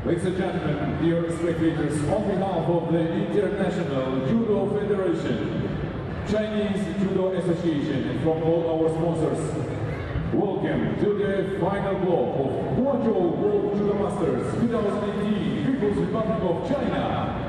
Ladies and gentlemen, dear spectators, on behalf of the International Judo Federation, Chinese Judo Association, and from all our sponsors, welcome to the final block of Guangzhou World Judo Masters 2018 People's Republic of China.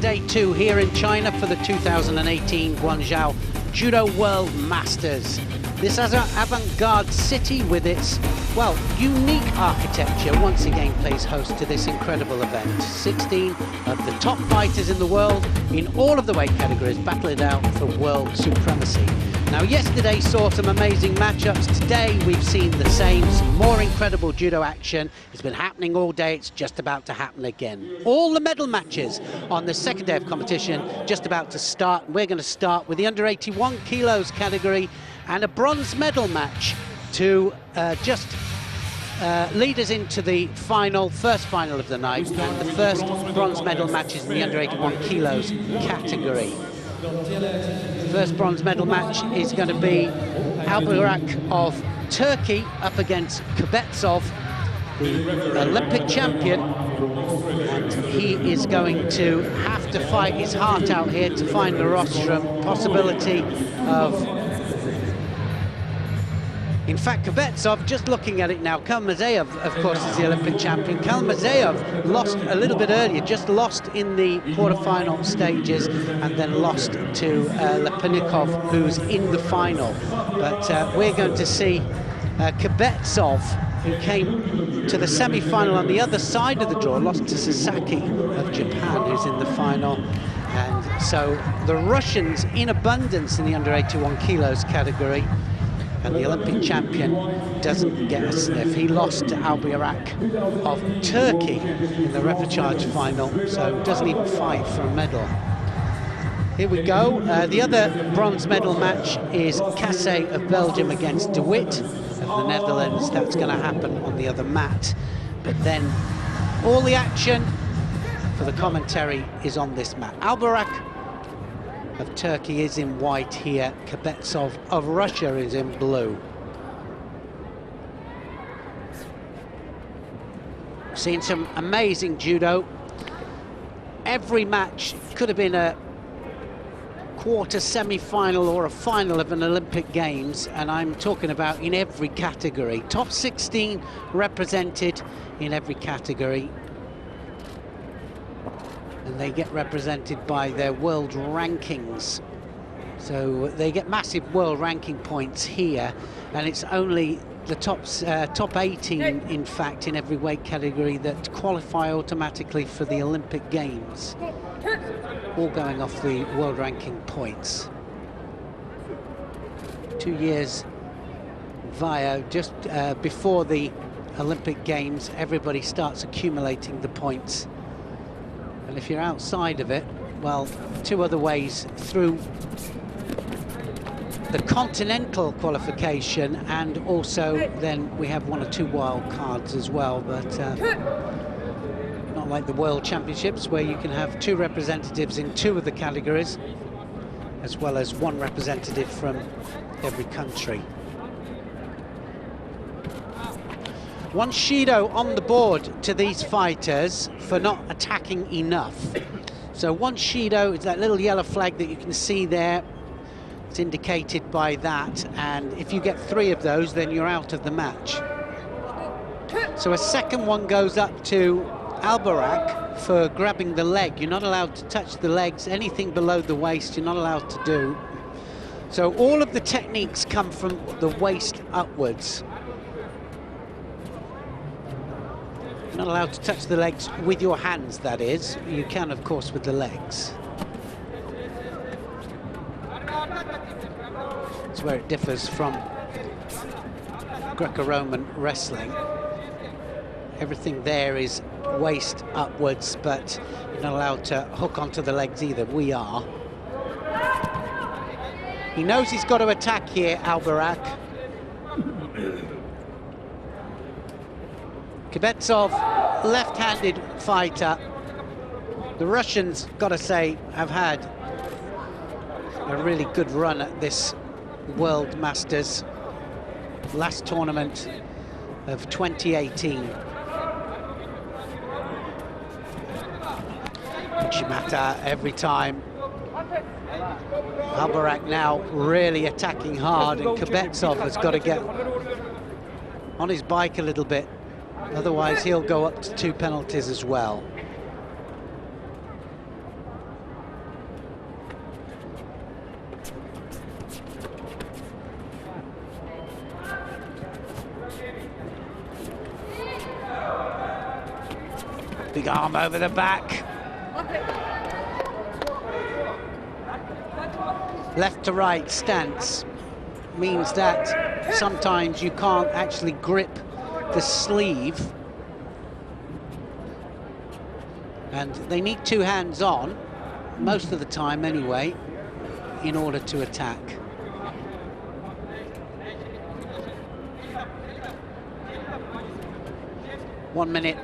Day 2 here in China for the 2018 Guangzhou Judo World Masters. This avant-garde city with its, well, unique architecture once again plays host to this incredible event. 16 of the top fighters in the world in all of the weight categories battle it out for world supremacy. Now, yesterday saw some amazing matchups. Today we've seen the same, some more incredible judo action. It's been happening all day. It's just about to happen again. All the medal matches on the second day of competition just about to start. We're going to start with the under 81 kilos category and a bronze medal match to lead us into the first final of the night, and the first bronze medal match is in the under 81 kilos category. The first bronze medal match is going to be Albayrak of Turkey up against Kubetsov, the Olympic champion, and he is going to have to fight his heart out here to find the rostrum. Possibility of, in fact, Kubetsov, just looking at it now, Kalmazeyev, of course, is the Olympic champion. Kalmazeyev lost a little bit earlier, just lost in the quarterfinal stages, and then lost to Lepenikov, who's in the final. But we're going to see Kubetsov, who came to the semi-final on the other side of the draw, lost to Sasaki of Japan, who's in the final. And so the Russians in abundance in the under 81 kilos category. And the Olympic champion doesn't get a sniff. He lost to Albayrak of Turkey in the repechage final, so doesn't even fight for a medal. Here we go. The other bronze medal match is Casse of Belgium against De Witt of the Netherlands. That's going to happen on the other mat. But then all the action for the commentary is on this mat. Albayrak of Turkey is in white here. Kubetsov of Russia is in blue. Seen some amazing judo. Every match could have been a quarter, semi-final or a final of an Olympic Games, and I'm talking about in every category. Top 16 represented in every category. And they get represented by their world rankings. So they get massive world ranking points here, and it's only the top 18, in fact, in every weight category that qualify automatically for the Olympic Games, all going off the world ranking points. 2 years via just before the Olympic Games, everybody starts accumulating the points. And if you're outside of it, well, two other ways through: the continental qualification, and also then we have 1 or 2 wild cards as well, but not like the World Championships, where you can have 2 representatives in 2 of the categories, as well as 1 representative from every country. 1 Shido on the board to these fighters for not attacking enough. So 1 Shido is that little yellow flag that you can see there. It's indicated by that, and if you get 3 of those, then you're out of the match. So a second one goes up to Albarak for grabbing the leg. You're not allowed to touch the legs. Anything below the waist you're not allowed to do. So all of the techniques come from the waist upwards. You're not allowed to touch the legs with your hands, that is. You can, of course, with the legs. That's where it differs from Greco-Roman wrestling. Everything there is waist upwards, but you're not allowed to hook onto the legs either. We are. He knows he's got to attack here, Albarak. Kubetsov, left-handed fighter. The Russians, gotta say, have had a really good run at this World Masters. Last tournament of 2018. Shimata every time. Albarak now really attacking hard, and Kubetsov has got to get on his bike a little bit, otherwise he'll go up to 2 penalties as well. Big arm over the back. Left to right stance means that sometimes you can't actually grip the sleeve, and they need 2 hands on most of the time anyway in order to attack. One minute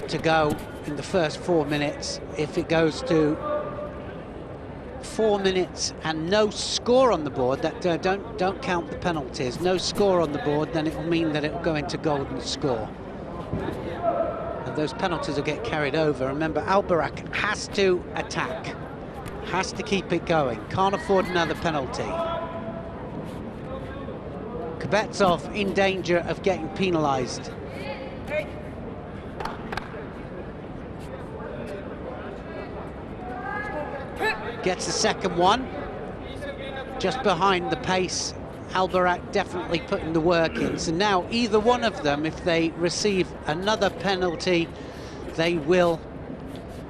to go in the first 4 minutes. If it goes to 4 minutes and no score on the board, that don't count the penalties, no score on the board, then it will mean that it will go into golden score, and those penalties will get carried over. Remember, Albarak has to attack, has to keep it going, can't afford another penalty. Kubetsov in danger of getting penalized. Gets the second one, just behind the pace. Albarak definitely putting the work in. So now either one of them, if they receive another penalty, they will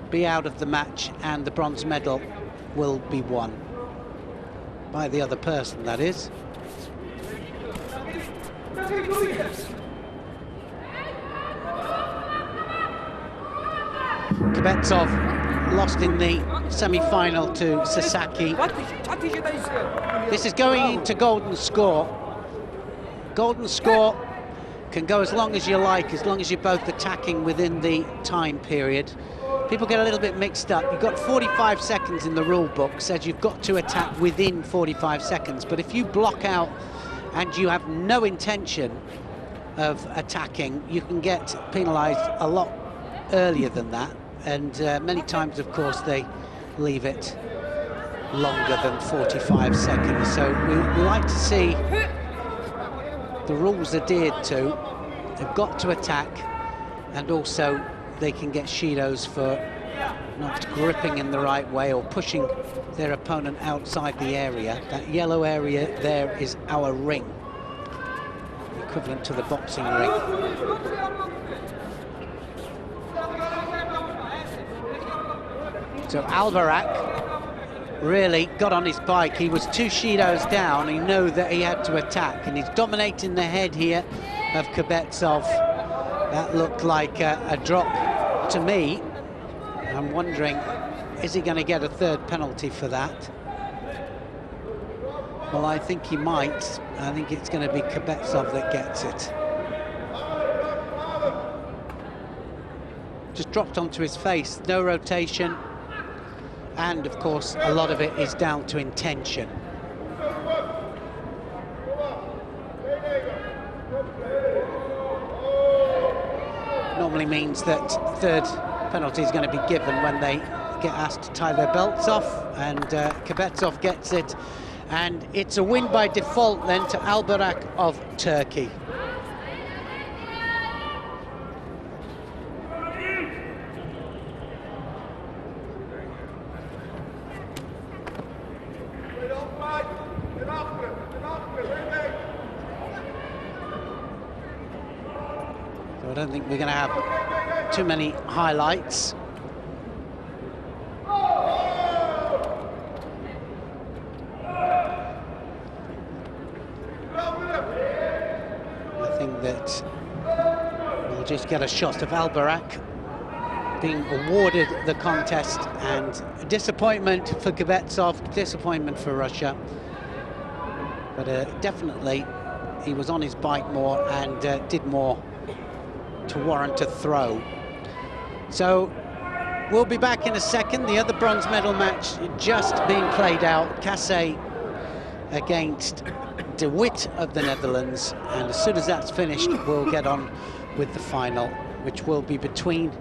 be out of the match, and the bronze medal will be won by the other person, that is. Kubetsov lost in the semi-final to Sasaki. This is going into golden score. Golden score can go as long as you like, as long as you're both attacking within the time period. People get a little bit mixed up. You've got 45 seconds in the rule book, says you've got to attack within 45 seconds. But if you block out and you have no intention of attacking, you can get penalized a lot earlier than that. And many times, of course, they leave it longer than 45 seconds. So we like to see the rules adhered to. They've got to attack, and also they can get Shidos for not gripping in the right way or pushing their opponent outside the area. That yellow area there is our ring, equivalent to the boxing ring. So Albarak really got on his bike. He was 2 Shidos down. He knew that he had to attack, and he's dominating the head here of Kubetsov. That looked like a drop to me. I'm wondering, is he going to get a 3rd penalty for that? Well, I think he might. I think it's going to be Kubetsov that gets it. Just dropped onto his face, no rotation. And, of course, a lot of it is down to intention. Normally means that 3rd penalty is going to be given when they get asked to tie their belts off, and Kubetsov gets it. And it's a win by default then to Albarak of Turkey. So I don't think we're going to have too many highlights. I think that we'll just get a shot of Albarak being awarded the contest, and disappointment for Kvetsov, disappointment for Russia. But definitely he was on his bike more and did more to warrant a throw. So we'll be back in a second. The other bronze medal match just being played out. Cassé against De Witt of the Netherlands, and as soon as that's finished we'll get on with the final, which will be between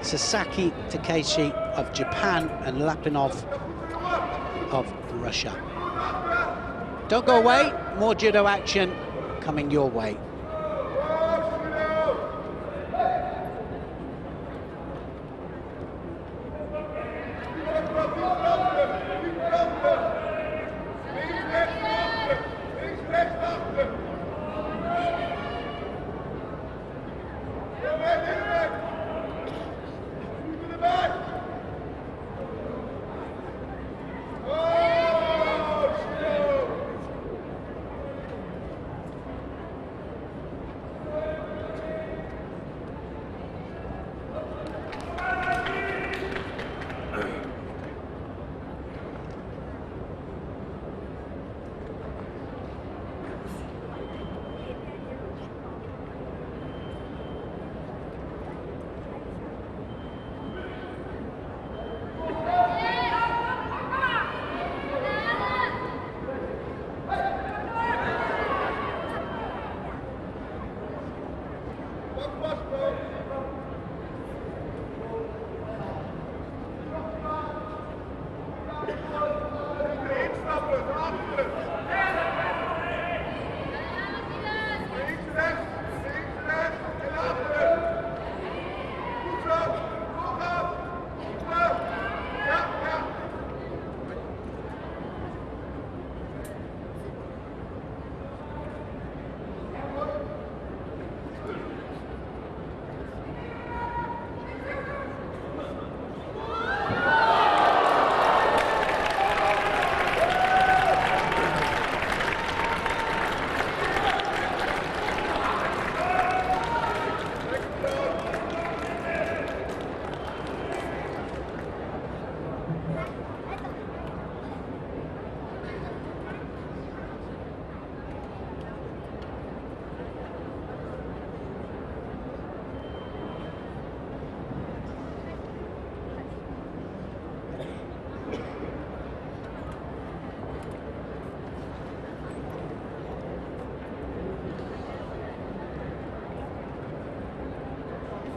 Sasaki Takeshi of Japan and Lapinov of Russia. Don't go away, more judo action coming your way.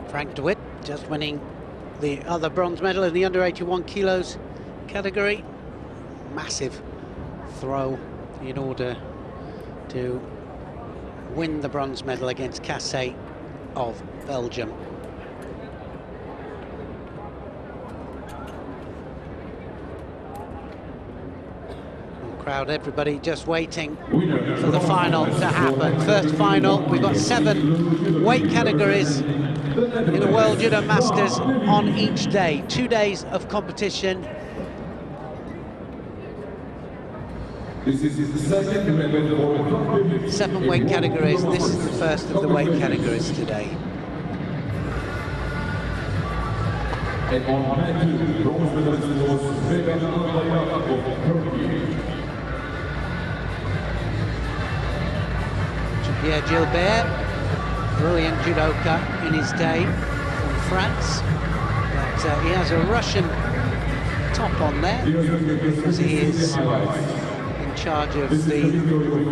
Frank De Witt just winning the other bronze medal in the under 81 kilos category. Massive throw in order to win the bronze medal against Cassé of Belgium. Crowd, everybody just waiting for the final to happen. First final, we've got 7 weight categories in the World Judo Masters on each day. 2 days of competition. This is the second medal. 7 weight categories. This is the first of the weight categories today. And on mat 2, bronze medalist was Vega of Turkey. Pierre Gilbert, brilliant judoka in his day from France, but he has a Russian top on there because he is in charge of the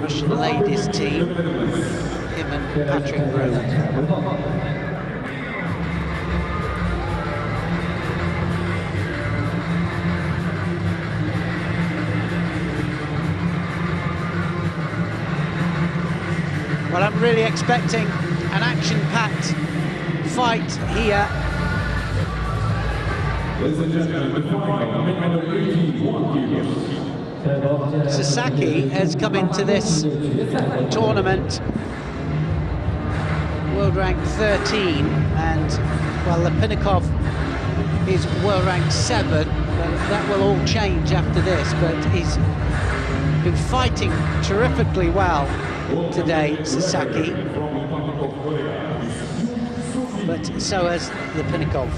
Russian ladies team, him and Patrick Roux. Well, I'm really expecting an action-packed fight here. Sasaki has come into this tournament world rank 13, and well, Lipinnikov is world rank 7. That will all change after this, but he's been fighting terrifically well today, Sasaki. But so has Lipinnikov.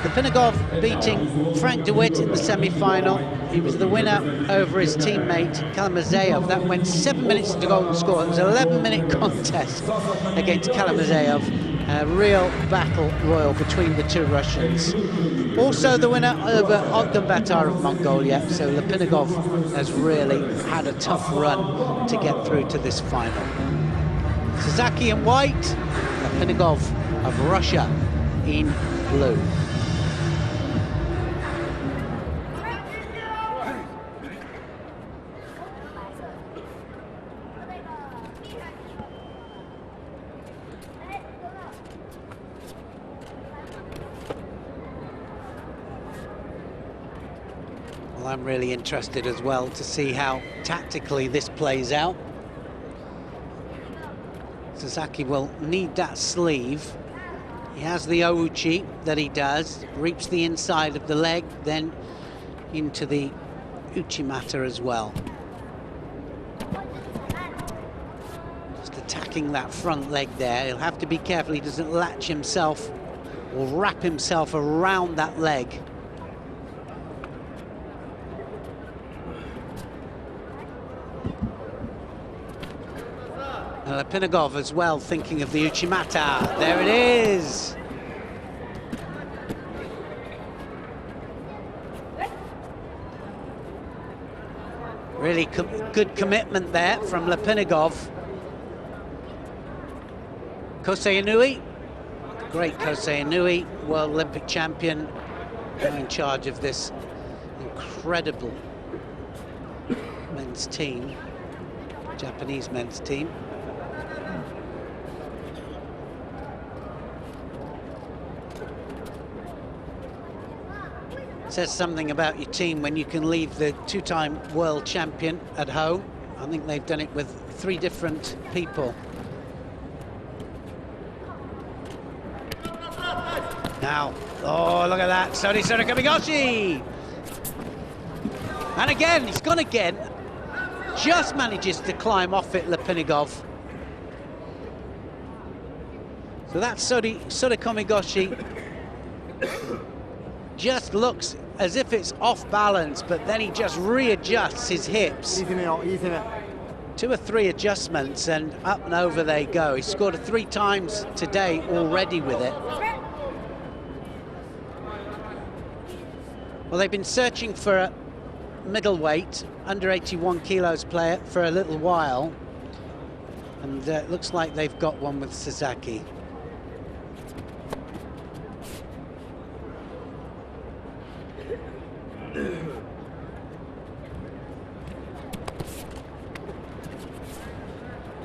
Lipinnikov beating Frank DeWitt in the semi-final. He was the winner over his teammate Kalamazov. That went 7 minutes to golden score. It was an 11-minute contest against Kalamazov. A real battle royal between the two Russians. Also the winner over Ogdenbatar of Mongolia. So Lipinnikov has really had a tough run to get through to this final. Sasaki in white, Lipinnikov of Russia in blue. Well, I'm really interested as well to see how tactically this plays out. Sasaki will need that sleeve. He has the ouchi that he does, reaps the inside of the leg, then into the uchimata as well. Just attacking that front leg there. He'll have to be careful he doesn't latch himself or wrap himself around that leg. Lipinnikov as well, thinking of the uchimata. There it is. Really good commitment there from Lipinnikov. Kosei Inui, great Kosei Inui, world Olympic champion, now in charge of this incredible men's team, Japanese men's team. Says something about your team when you can leave the two-time world champion at home. I think they've done it with 3 different people. Now, oh, look at that, Sorisora Kamigoshi! And again, he's gone again. Just manages to climb off it, Lipinnikov. So that's Sora Kamigoshi. Just looks as if it's off balance, but then he just readjusts his hips. 2 or 3 adjustments and up and over they go. He scored 3 times today already with it. Well, they've been searching for a middleweight, under 81 kilos player for a little while, and it looks like they've got one with Sasaki.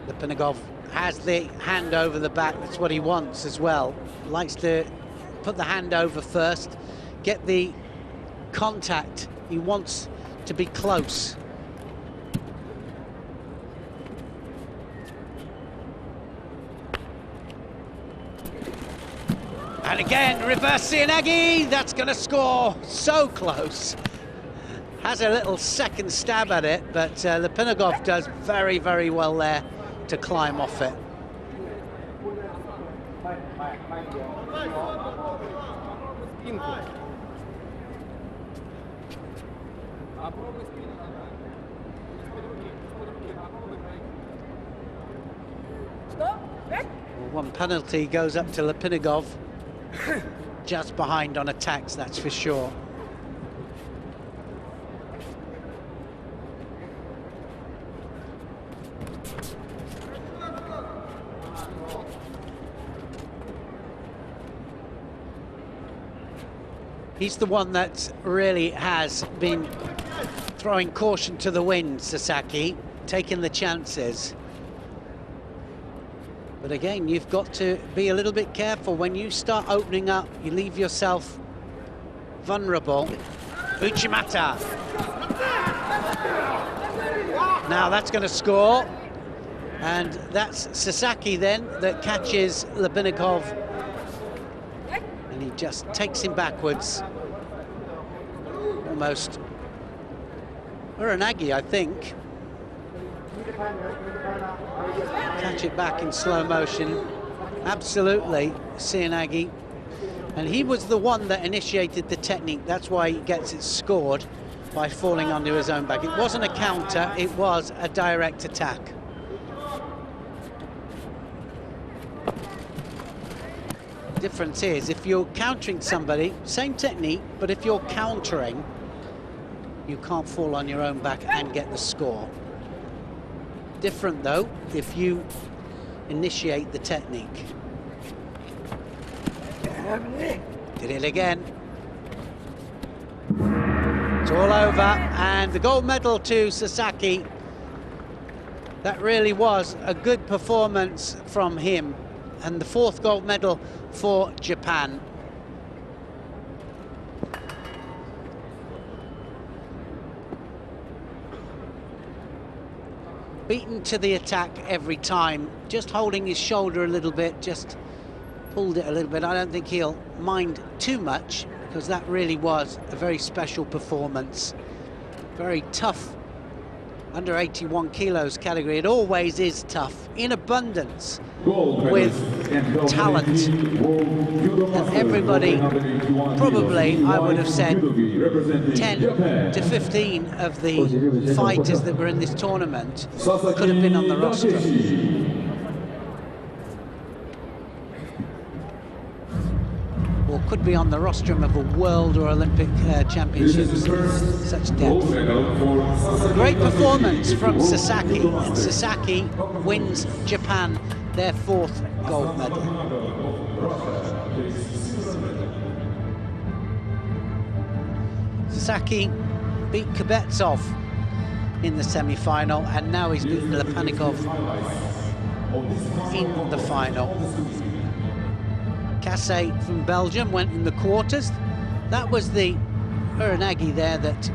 Lipinnikov has the hand over the back. That's what he wants as well. Likes to put the hand over first, get the contact. He wants to be close. And again, reverse Sianagi. That's going to score. So close. Has a little second stab at it, but Lipinnikov does very, very well there to climb off it. One penalty goes up to Lipinnikov. Just behind on attacks, that's for sure. He's the one that really has been throwing caution to the wind, Sasaki, taking the chances. But again, you've got to be a little bit careful. When you start opening up, you leave yourself vulnerable. Uchimata. Now that's going to score. And that's Sasaki then that catches Lebenikov, and he just takes him backwards. Almost Uranagi, I think. Catch it back in slow motion. Absolutely, Seoinage. And he was the one that initiated the technique. That's why he gets it scored by falling onto his own back. It wasn't a counter, it was a direct attack. Difference is, if you're countering somebody, same technique, but if you're countering, you can't fall on your own back and get the score. Different though, if you initiate the technique. Did it again. It's all over, and the gold medal to Sasaki. That really was a good performance from him, and the 4th gold medal for Japan. Beaten to the attack every time, just holding his shoulder a little bit, just pulled it a little bit. I don't think he'll mind too much, because that really was a very special performance. Very tough under 81 kilos category. It always is tough, in abundance, with talent. And everybody, probably, I would have said, 10 to 15 of the fighters that were in this tournament could have been on the roster. Or could be on the rostrum of a world or Olympic championships. Such depth. Great performance from Sasaki, and Sasaki wins Japan their 4th gold medal. Sasaki beat Kubetsov in the semi-final, and now he's beaten Lebenikov in the final. Casse from Belgium went in the quarters. That was the Uranagi there that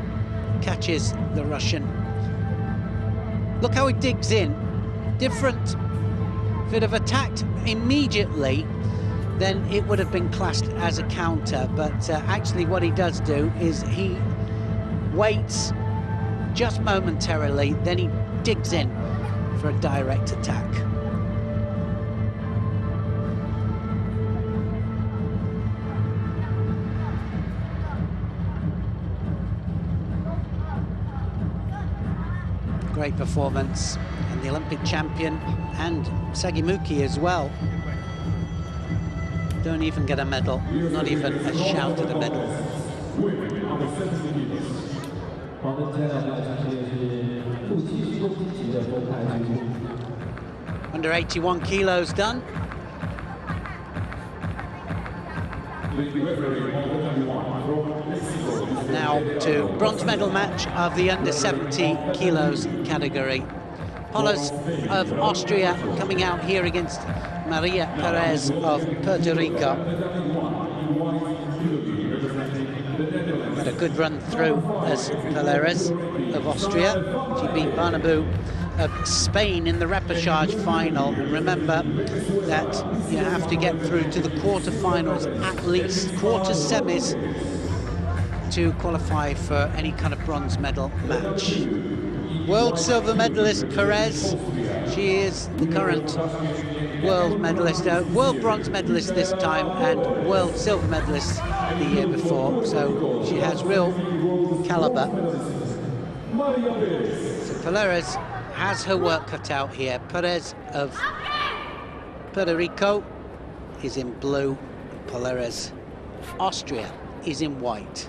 catches the Russian. Look how he digs in. Different. If it had attacked immediately, then it would have been classed as a counter. But actually what he does do is he waits just momentarily, then he digs in for a direct attack. Great performance, and the Olympic champion and Sagimuki as well don't even get a medal, not even a shout at a medal. Under 81 kilos done. Now to bronze medal match of the under 70 kilos category. Polas of Austria coming out here against Maria Perez of Puerto Rico. Had a good run through as Perez of Austria. She beat Barnabu of Spain in the repechage final. And remember that you have to get through to the quarterfinals, at least quarter semis, to qualify for any kind of bronze medal match. World silver medalist Perez, she is the current world medalist, world bronze medalist this time, and world silver medalist the year before, so she has real caliber. So Perez has her work cut out here. Perez of Puerto Rico is in blue, Perez Austria is in white.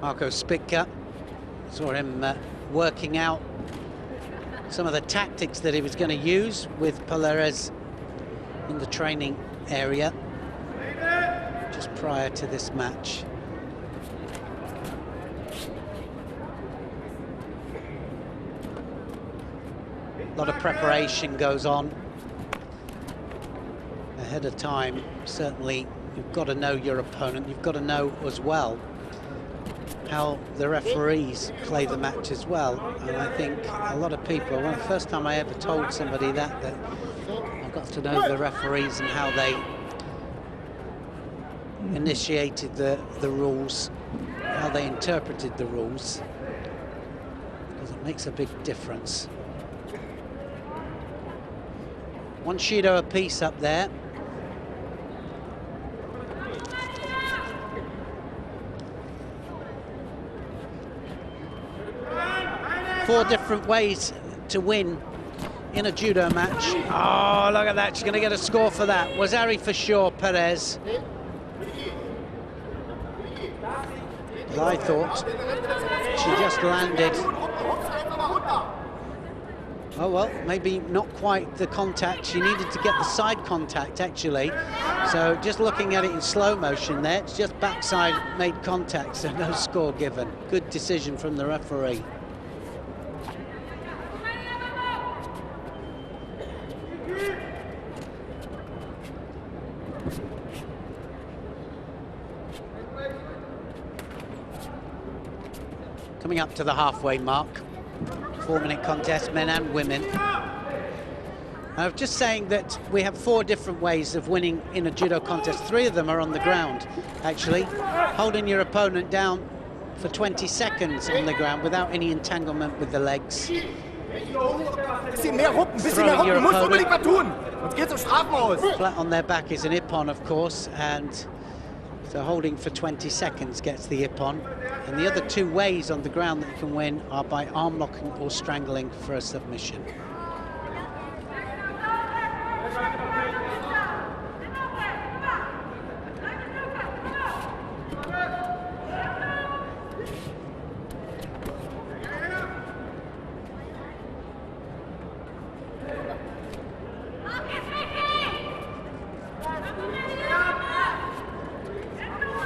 Marco Spitka, saw him working out some of the tactics that he was going to use with Perez in the training area just prior to this match. A lot of preparation goes on ahead of time. Certainly, you've got to know your opponent. You've got to know as well how the referees play the match as well. And I think a lot of people, well, the first time I ever told somebody that I've got to know the referees and how they initiated the rules, how they interpreted the rules, because it makes a big difference. One Judo apiece up there. Four different ways to win in a judo match. Oh, look at that. She's going to get a score for that. Wazari for sure, Perez. I thought she just landed. Oh, well, maybe not quite the contact. She needed to get the side contact, actually. So just looking at it in slow motion there, it's just backside made contact, so no score given. Good decision from the referee. Coming up to the halfway mark. 4-minute contest, men and women. I was just saying that we have 4 different ways of winning in a judo contest. 3 of them are on the ground, actually. Holding your opponent down for 20 seconds on the ground without any entanglement with the legs. Throwing your opponent flat on their back is an ippon, of course, and so holding for 20 seconds gets the ippon. And the other 2 ways on the ground that you can win are by arm locking or strangling for a submission.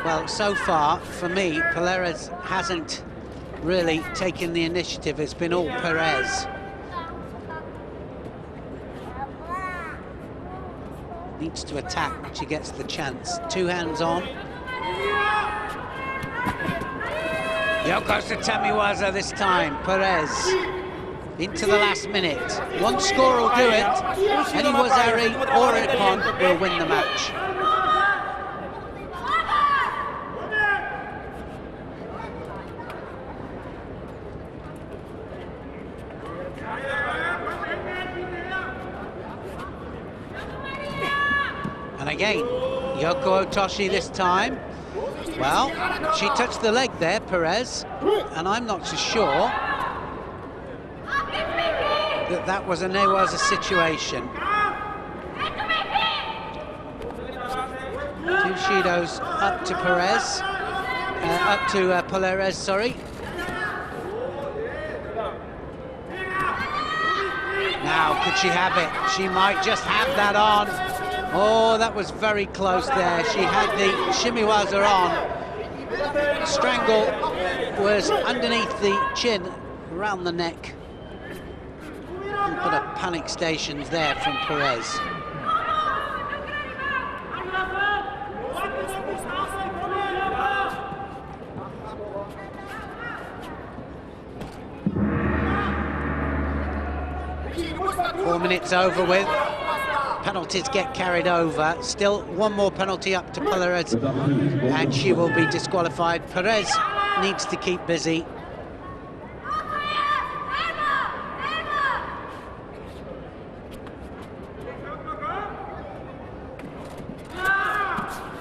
Well, so far, for me, Perez hasn't really taken the initiative. It's been all Perez. Needs to attack when she gets the chance. 2 hands on. Yokos to Tamiwaza this time. Perez into the last minute. 1 score will do it. Any Wazari or ippon will win the match. And again, Yoko Otoshi this time. Well, she touched the leg there, Perez, and I'm not so sure that that was a Newaza situation. 2 Shidos up to Perez, Polares, sorry. Now, could she have it? She might just have that on. Oh, that was very close there. She had the shimiwaza on. Strangle was underneath the chin, around the neck. And put up panic stations there from Perez. Four minutes over with. Penalties get carried over. Still 1 more penalty up to Perez, and she will be disqualified. Perez needs to keep busy.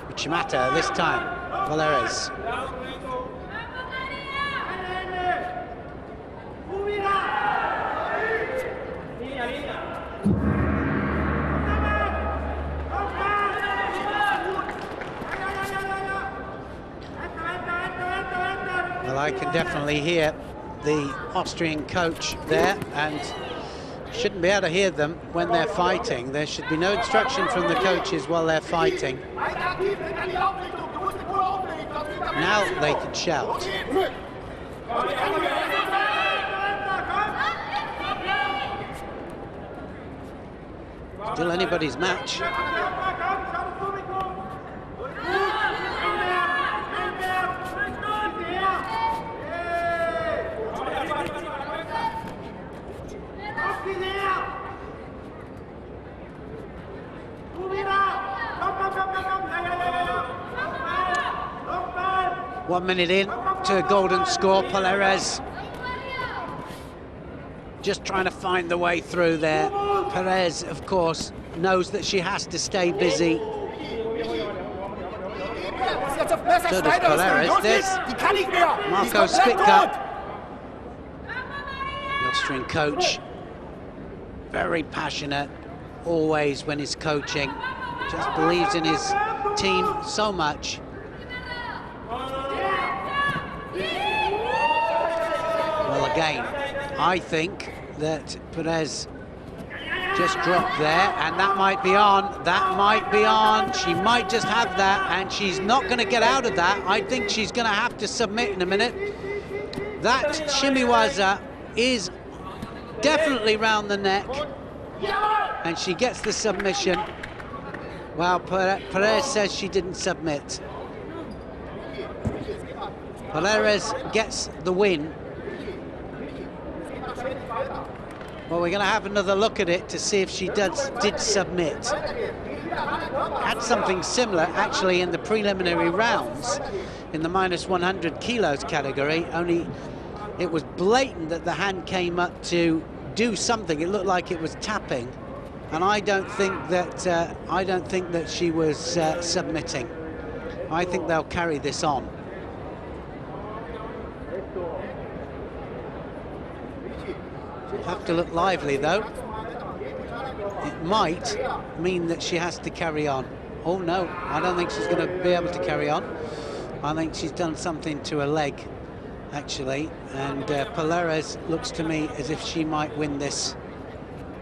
Uchimata this time, Perez. Well, I can definitely hear the Austrian coach there, and shouldn't be able to hear them when they're fighting. There should be no instruction from the coaches while they're fighting. Now they can shout. Still anybody's match. One minute in to a golden score. Perez just trying to find the way through there. Perez, of course, knows that she has to stay busy. So does Perez. There's Marco Spitka, the Austrian coach. Very passionate, always when he's coaching. Just believes in his team so much. Well, again, I think that Perez just dropped there, and that might be on. That might be on. She might just have that, and she's not going to get out of that. I think she's going to have to submit in a minute. That shimiwaza is definitely round the neck, and she gets the submission. Well, Perez says she didn't submit. Perez gets the win. Well, we're going to have another look at it to see if she did submit. Had something similar, actually, in the preliminary rounds in the minus 100 kilos category, only it was blatant that the hand came up to do something. It looked like it was tapping, and I don't think that she was submitting. I think they'll carry this on. Have to look lively, though. It might mean that she has to carry on. Oh no, I don't think she's going to be able to carry on. I think she's done something to her leg, actually, and Perez looks to me as if she might win this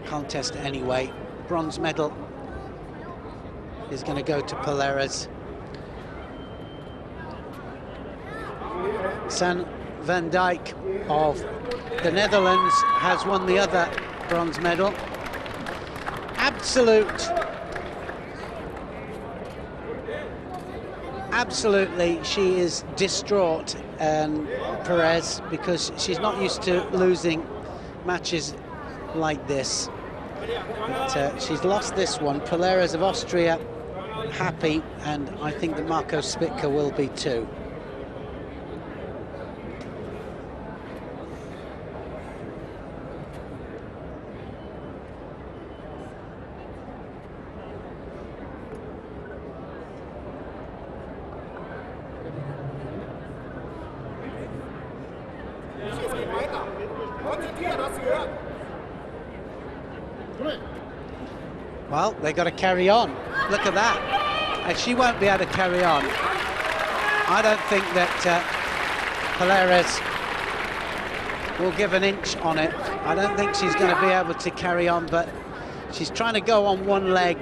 contest anyway. Bronze medal is going to go to Perez. San van Dijk of the Netherlands has won the other bronze medal. Absolutely, she is distraught, Perez, because she's not used to losing matches like this. But, she's lost this one. Perez of Austria happy, and I think that Marco Spitka will be too. Well, they got to carry on. Look at that. And she won't be able to carry on. I don't think that Perez will give an inch on it. I don't think she's going to be able to carry on, but she's trying to go on one leg.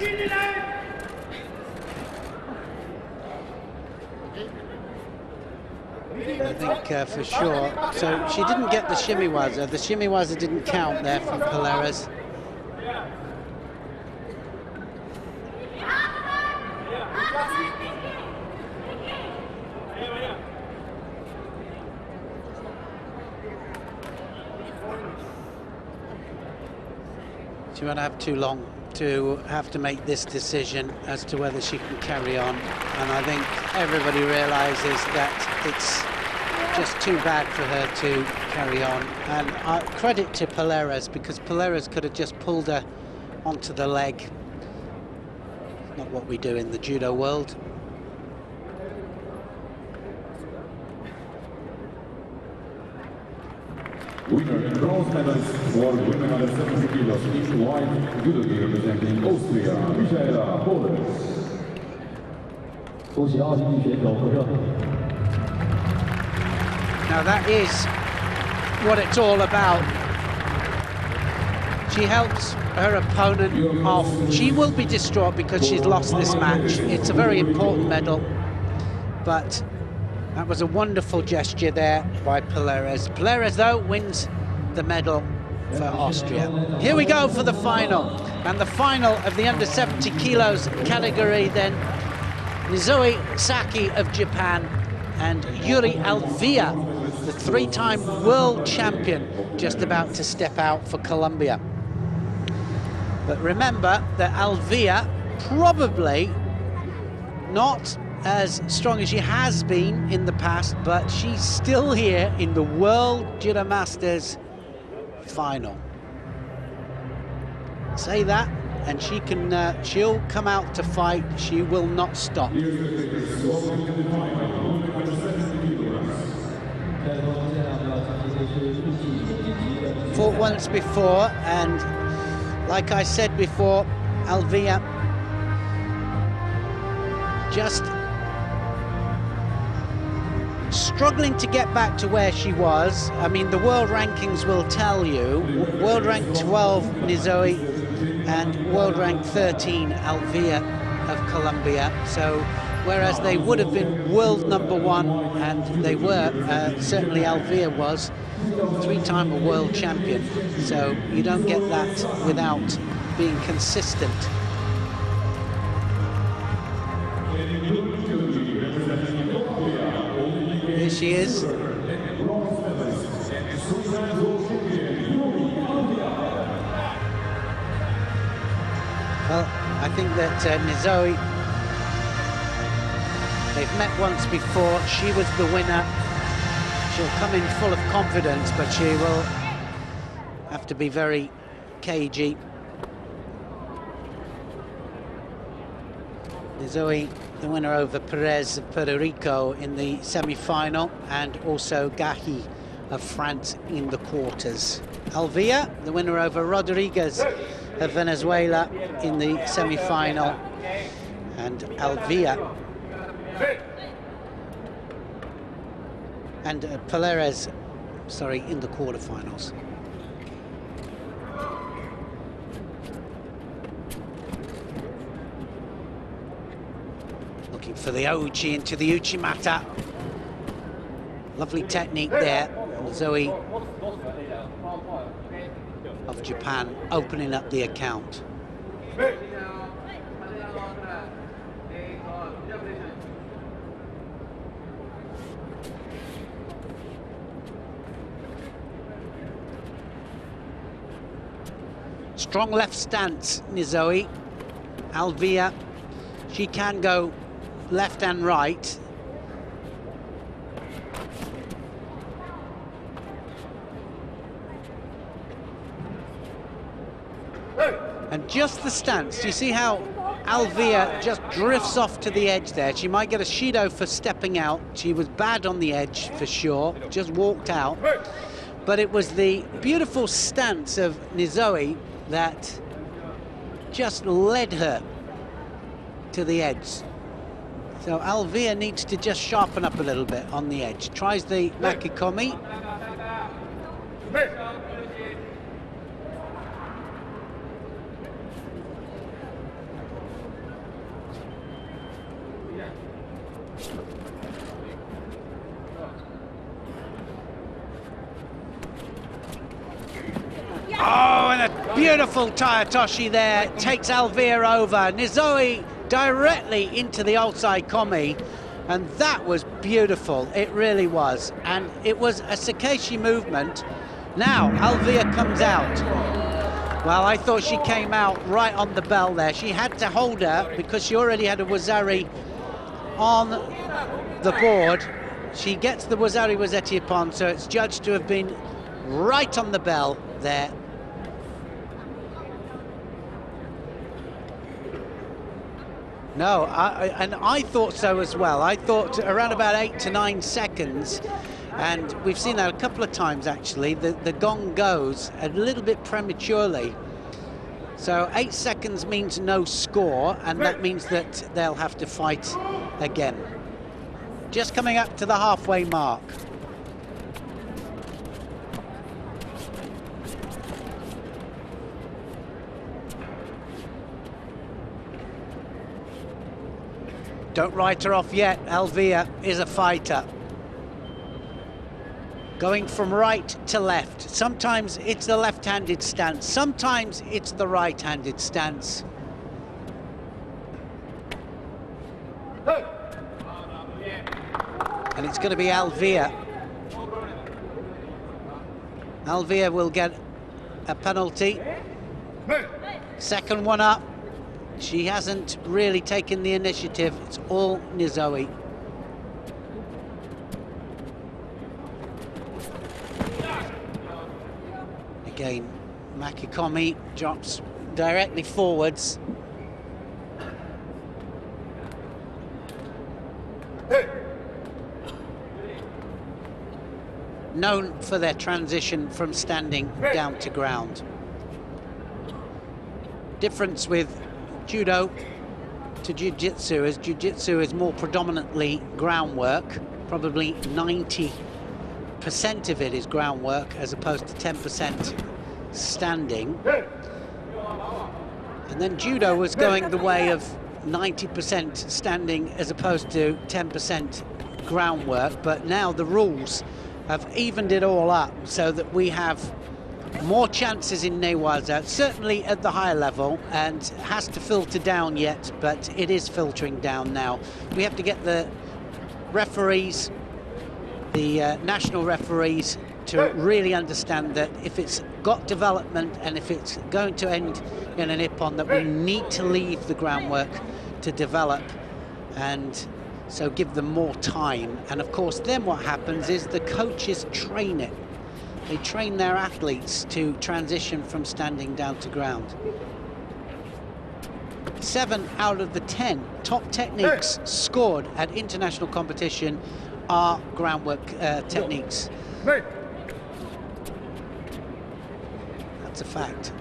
I think for sure. So she didn't get the shimiwaza. The shimiwaza didn't count there from Perez. She won't have too long to have to make this decision as to whether she can carry on, and I think everybody realizes that it's just too bad for her to carry on. And credit to Perez, because Perez could have just pulled her onto the leg. Not what we do in the judo world. Winner and bronze medalist for women under 70 kilos in white judo representing Austria, Michaela Poles. Now that is what it's all about. She helps her opponent off. She will be distraught because she's lost this match. It's a very important medal, but that was a wonderful gesture there by Perez. Perez, though, wins the medal for Austria. Here we go for the final, and the final of the under 70 kilos category then. Nizoe Saki of Japan and Yuri Alvia, the three-time world champion, just about to step out for Colombia. But remember that Alvia probably not as strong as she has been in the past, but she's still here in the World Judo Masters final. Say that, and she can. She'll come out to fight. She will not stop. Fought once before, and like I said before, Alvia just struggling to get back to where she was. I mean, the world rankings will tell you. World rank 12, Nizoe, and world rank 13, Alvia of Colombia. So, whereas they would have been world #1, and they were, certainly Alvia was, three-time world champion. So, you don't get that without being consistent. Here she is. Well, I think that Nizoe, they've met once before. She was the winner. She'll come in full of confidence, but she will have to be very cagey. Nizoe, the winner over Perez of Puerto Rico in the semi-final, and also Gahi of France in the quarters. Alvia, the winner over Rodriguez of Venezuela in the semi-final, and Alvia and Peleres, sorry, in the quarterfinals. Looking for the Ouchi into the Uchimata. Lovely technique there. Zoe of Japan opening up the account. Strong left stance, Nizoe. Alvia, she can go left and right. And just the stance, you see how Alvia just drifts off to the edge there. She might get a Shido for stepping out. She was bad on the edge for sure, just walked out. But it was the beautiful stance of Nizoe that just led her to the edge. So Alvia needs to just sharpen up a little bit on the edge. Tries the Makikomi. Oh, and a beautiful Tayatoshi there. Takes Alvia over. Nizoe directly into the outside komi, and that was beautiful. It really was. And it was a Sakeshi movement. Now, Alvia comes out. Well, I thought she came out right on the bell there. She had to hold her because she already had a Wazari on the board. She gets the Wazari Wazetti upon, so it's judged to have been right on the bell there. No, I thought so as well. I thought around about 8 to 9 seconds, and we've seen that a couple of times actually. The gong goes a little bit prematurely. So 8 seconds means no score, and that means that they'll have to fight again. Just coming up to the halfway mark. Don't write her off yet. Alvia is a fighter. Going from right to left. Sometimes it's the left-handed stance, sometimes it's the right-handed stance. And it's going to be Alvia. Alvia will get a penalty. Second one up. She hasn't really taken the initiative. It's all Nizoe. Again, Makikomi drops directly forwards. Known for their transition from standing down to ground. Difference with Judo to Jiu-Jitsu is Jiu-Jitsu is more predominantly groundwork. Probably 90% of it is groundwork as opposed to 10% standing. And then Judo was going the way of 90% standing as opposed to 10% groundwork, but now the rules have evened it all up so that we have more chances in Newaza, certainly at the higher level, and has to filter down yet, but it is filtering down now. We have to get the referees, the national referees, to really understand that if it's got development and if it's going to end in an ippon, that we need to leave the groundwork to develop, and so give them more time. And of course then what happens is the coaches train it. They train their athletes to transition from standing down to ground. 7 out of the 10 top techniques scored at international competition are groundwork techniques. That's a fact.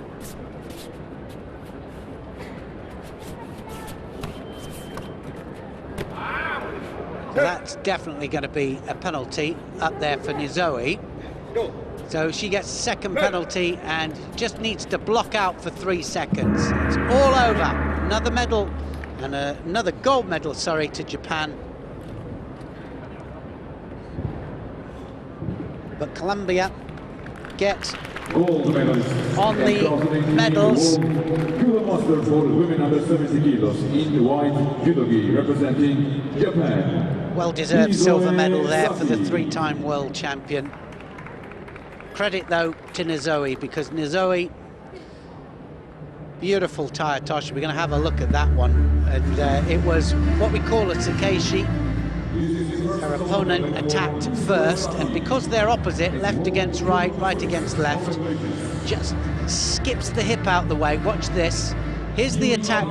That's definitely going to be a penalty up there for Nizoe. So she gets a second penalty and just needs to block out for 3 seconds. It's all over. Another medal and another gold medal, sorry, to Japan. But Colombia get gold medals on the medals. Judo master for women under 70 kilos in white judogi representing Japan. Well-deserved silver medal there for the 3-time world champion. Credit though to Nizoe, because Nizoe, beautiful tire tosh. We're going to have a look at that one, and it was what we call a tsukeshi. Her opponent attacked first, and because they're opposite, left against right, right against left, just skips the hip out the way. Watch this. Here's the attack,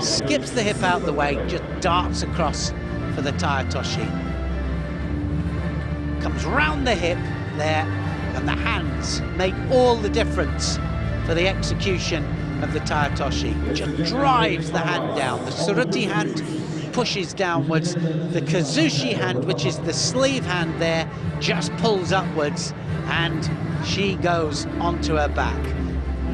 skips the hip out the way, just darts across for the tire toshi. Comes round the hip there, and the hands make all the difference for the execution of the tire toshi. Just drives the hand down. The suruti hand pushes downwards. The kazushi hand, which is the sleeve hand there, just pulls upwards, and she goes onto her back.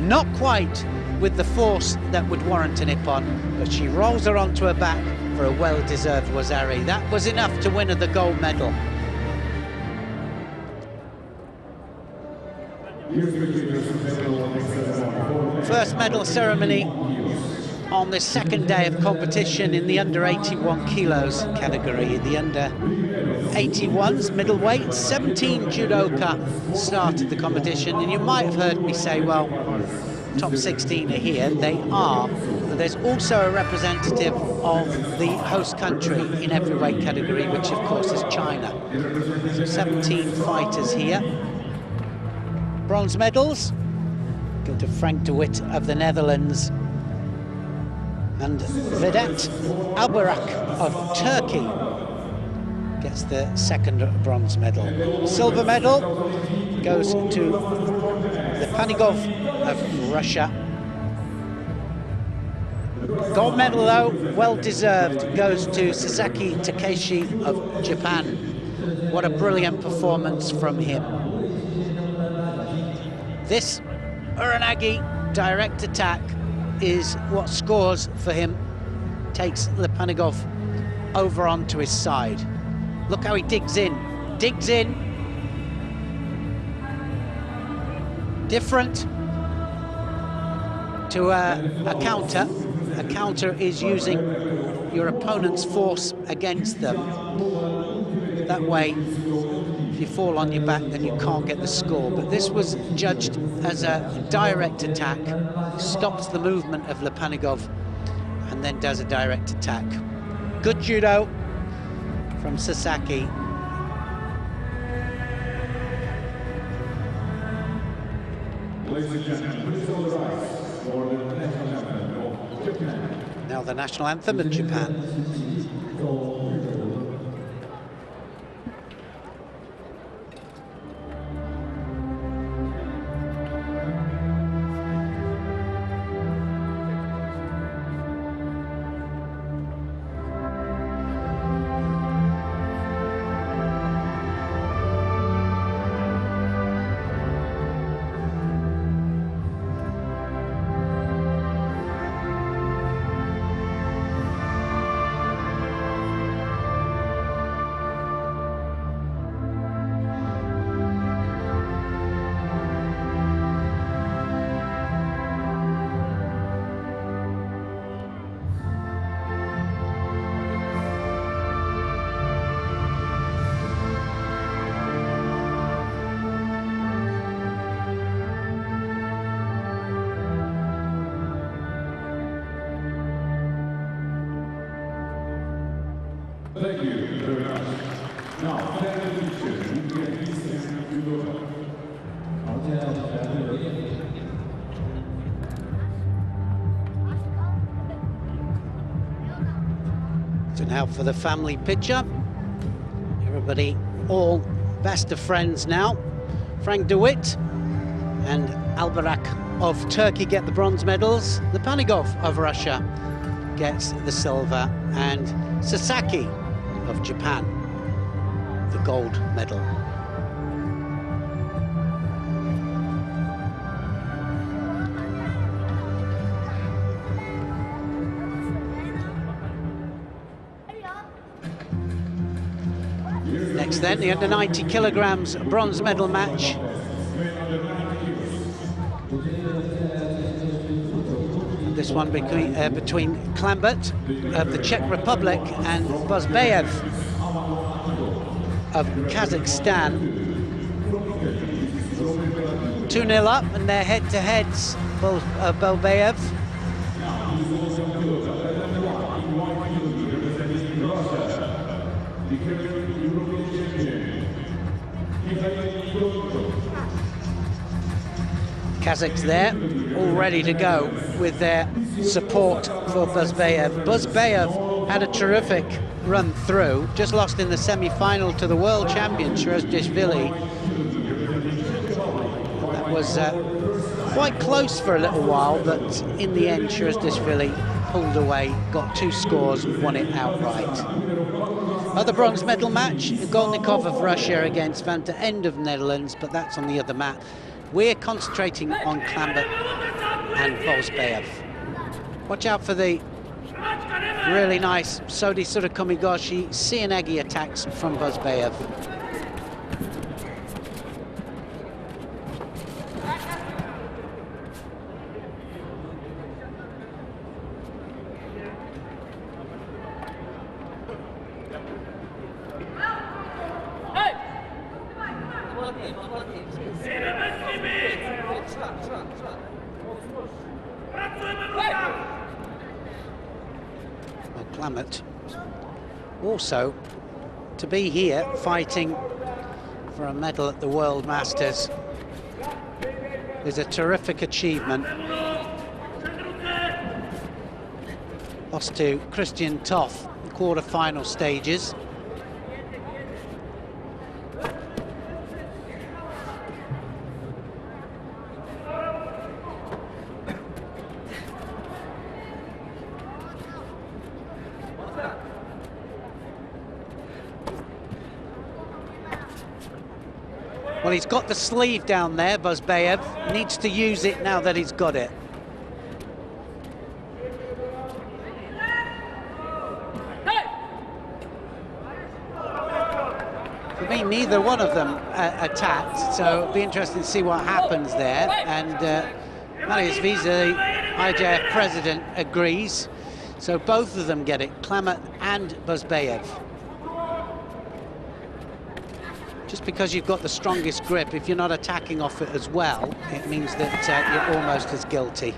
Not quite with the force that would warrant an ippon, but she rolls her onto her back for a well-deserved wazari. That was enough to win her the gold medal. First medal ceremony on the second day of competition in the under 81 kilos category. The under 81s middleweight, 17 judoka started the competition, and you might have heard me say, well, top 16 are here. They are, but there's also a representative of the host country in every weight category, which of course is China. So 17 fighters here. Bronze medals go to Frank de Witt of the Netherlands and Vedat Albayrak of Turkey gets the second bronze medal. Silver medal goes to the Panigov of Russia. Gold medal, though, well deserved, goes to Sasaki Takeshi of Japan. What a brilliant performance from him. This Uranagi direct attack is what scores for him, takes Lepanigov over onto his side. Look how he digs in, different to a counter. A counter is using your opponent's force against them. That way, if you fall on your back, then you can't get the score. But this was judged as a direct attack, stops the movement of Lepanigov, and then does a direct attack. Good judo from Sasaki. Ladies and gentlemen, please all rise for the national anthem of Japan. Now the national anthem of Japan. Thank you very much. Now, final feature, Judo. So now for the family picture. Everybody, all best of friends now. Frank DeWitt and Albarak of Turkey get the bronze medals. Lepanigov of Russia gets the silver, and Sasaki of Japan the gold medal. Next then, the under 90 kilograms bronze medal match. This one between Klambert of the Czech Republic and Bozbayev of Kazakhstan. 2-0 up, and they're head-to-heads, Bozbayev. Kazakhs there, all ready to go with their support for Bozbayev. Bozbayev had a terrific run through, just lost in the semi-final to the world champion, Shirazdishvili. That was quite close for a little while, but in the end, Shirazdishvili pulled away, got 2 scores, won it outright. Other bronze medal match, Golnikov of Russia against Van der End of Netherlands, but that's on the other mat. We're concentrating on Klambert and Bozbayev. Watch out for the really nice Sodi Surakomigoshi Sianegi attacks from Bozbayev. Klambert also to be here fighting for a medal at the World Masters is a terrific achievement. Lost to Christian Toth in quarter-final stages. Well, he's got the sleeve down there, Bozbayev. Needs to use it now that he's got it. For me, neither one of them attacked, so it'll be interesting to see what happens there. And Marius Wiese, the IJF president, agrees. So both of them get it, Klamet and Buzbayev. Just because you've got the strongest grip, if you're not attacking off it as well, it means that you're almost as guilty.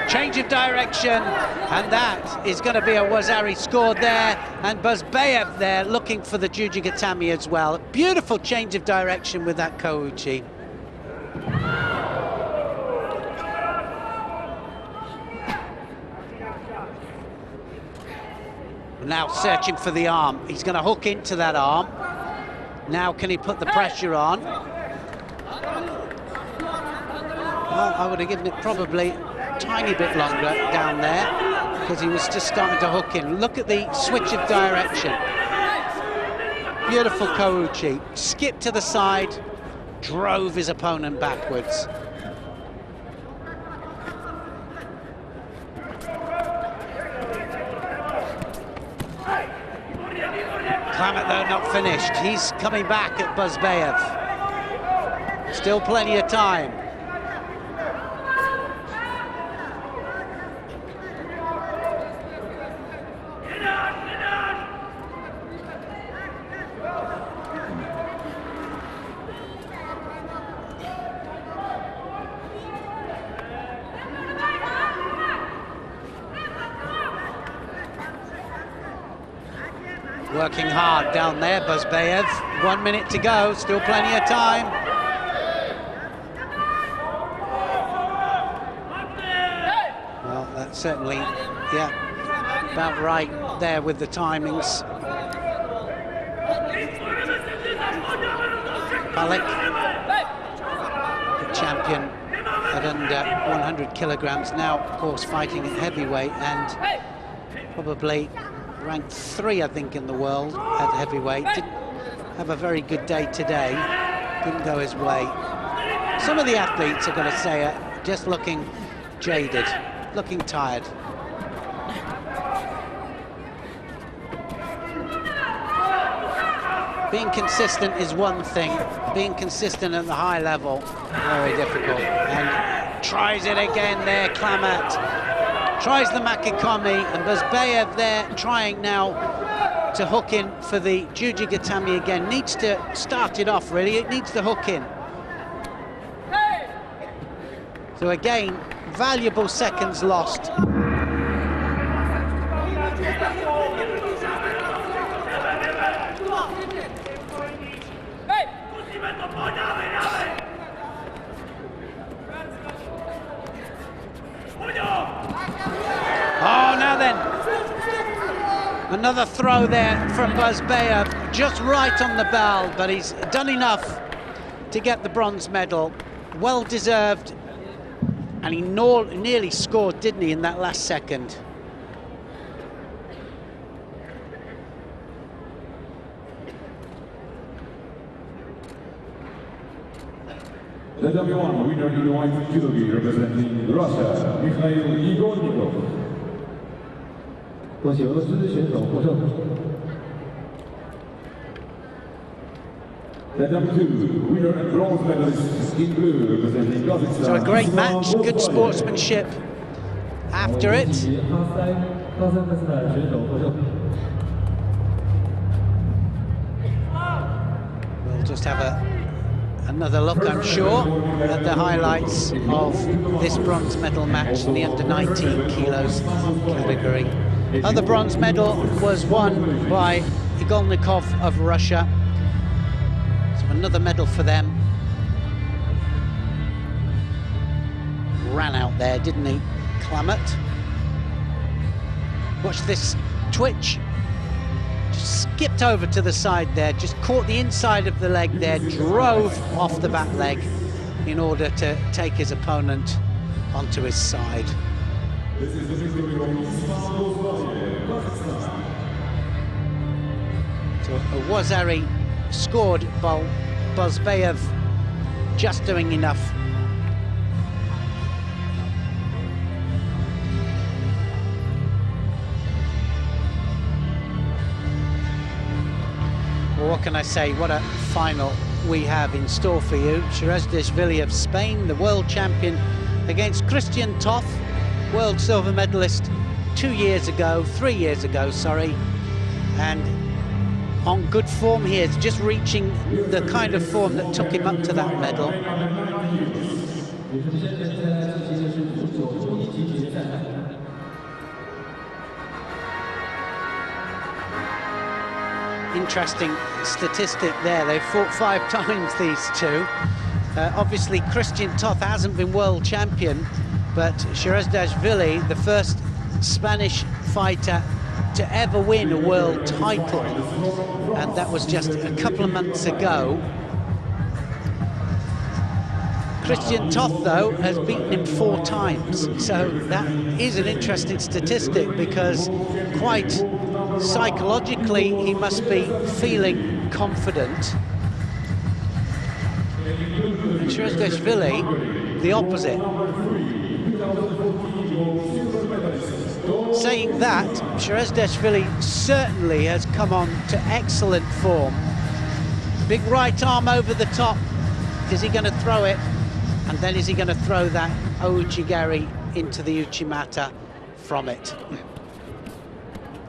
Change of direction, and that is going to be a Wazari scored there, and Buzbayev there looking for the Jujigatami as well. Beautiful change of direction with that Kouchi. Now searching for the arm. He's going to hook into that arm. Now can he put the pressure on? Well, I would have given it probably tiny bit longer down there because he was just starting to hook in. Look at the switch of direction. Beautiful Kouchi. Skipped to the side, drove his opponent backwards. Klamet, though, not finished. He's coming back at Buzbayev. Still plenty of time. Working hard down there, Buzbayev. 1 minute to go, still plenty of time. Well, that's certainly, yeah, about right there with the timings. Balek, the champion at under 100 kilograms, now, of course, fighting at heavyweight and probably ranked 3, I think, in the world at heavyweight. Didn't have a very good day today. Didn't go his way. Some of the athletes, are going to say, are just looking jaded, looking tired. Being consistent is one thing. Being consistent at the high level, very difficult. And tries it again there, Klamet. Tries the Makikomi, and Buzbayev there trying now to hook in for the Jujigatami again. Needs to start it off, really. It needs to hook in. So again, valuable seconds lost. Oh, now then, another throw there from Buzbayev, just right on the bell, but he's done enough to get the bronze medal. Well deserved, and he nearly scored, didn't he, in that last second. The W1 winner in the white judo gi representing Russia, Mikhail Igornikov. 恭喜俄罗斯选手获胜。The W2 winner and bronze medalist in blue representing Kazakhstan. So a great match, good sportsmanship after it. We'll just have another look, I'm sure, at the highlights of this bronze medal match in the under 19 kilos category. Other bronze medal was won by Igornikov of Russia. So another medal for them. Ran out there, didn't he, Klamet? Watch this twitch. Just skipped over to the side there, just caught the inside of the leg there, drove off the back leg in order to take his opponent onto his side. This is the victory of Kazakhstan. So Wazari scored, while Bozbayev just doing enough. Well, what can I say? What a final we have in store for you. Shirazdashvili of Spain, the world champion, against Christian Toth, world silver medalist 3 years ago, sorry, and on good form here. It's just reaching the kind of form that took him up to that medal. Interesting statistic there. They've fought 5 times, these two. Obviously, Christian Toth hasn't been world champion, but Shirazdashvili, the first Spanish fighter to ever win a world title, and that was just a couple of months ago. Christian Toth, though, has beaten him 4 times, so that is an interesting statistic, because quite psychologically he must be feeling confident. And Shirazdashvili, the opposite. Saying that, Shirazdashvili certainly has come on to excellent form. Big right arm over the top. Is he going to throw it? And then is he going to throw that Ouchigari into the Uchimata from it?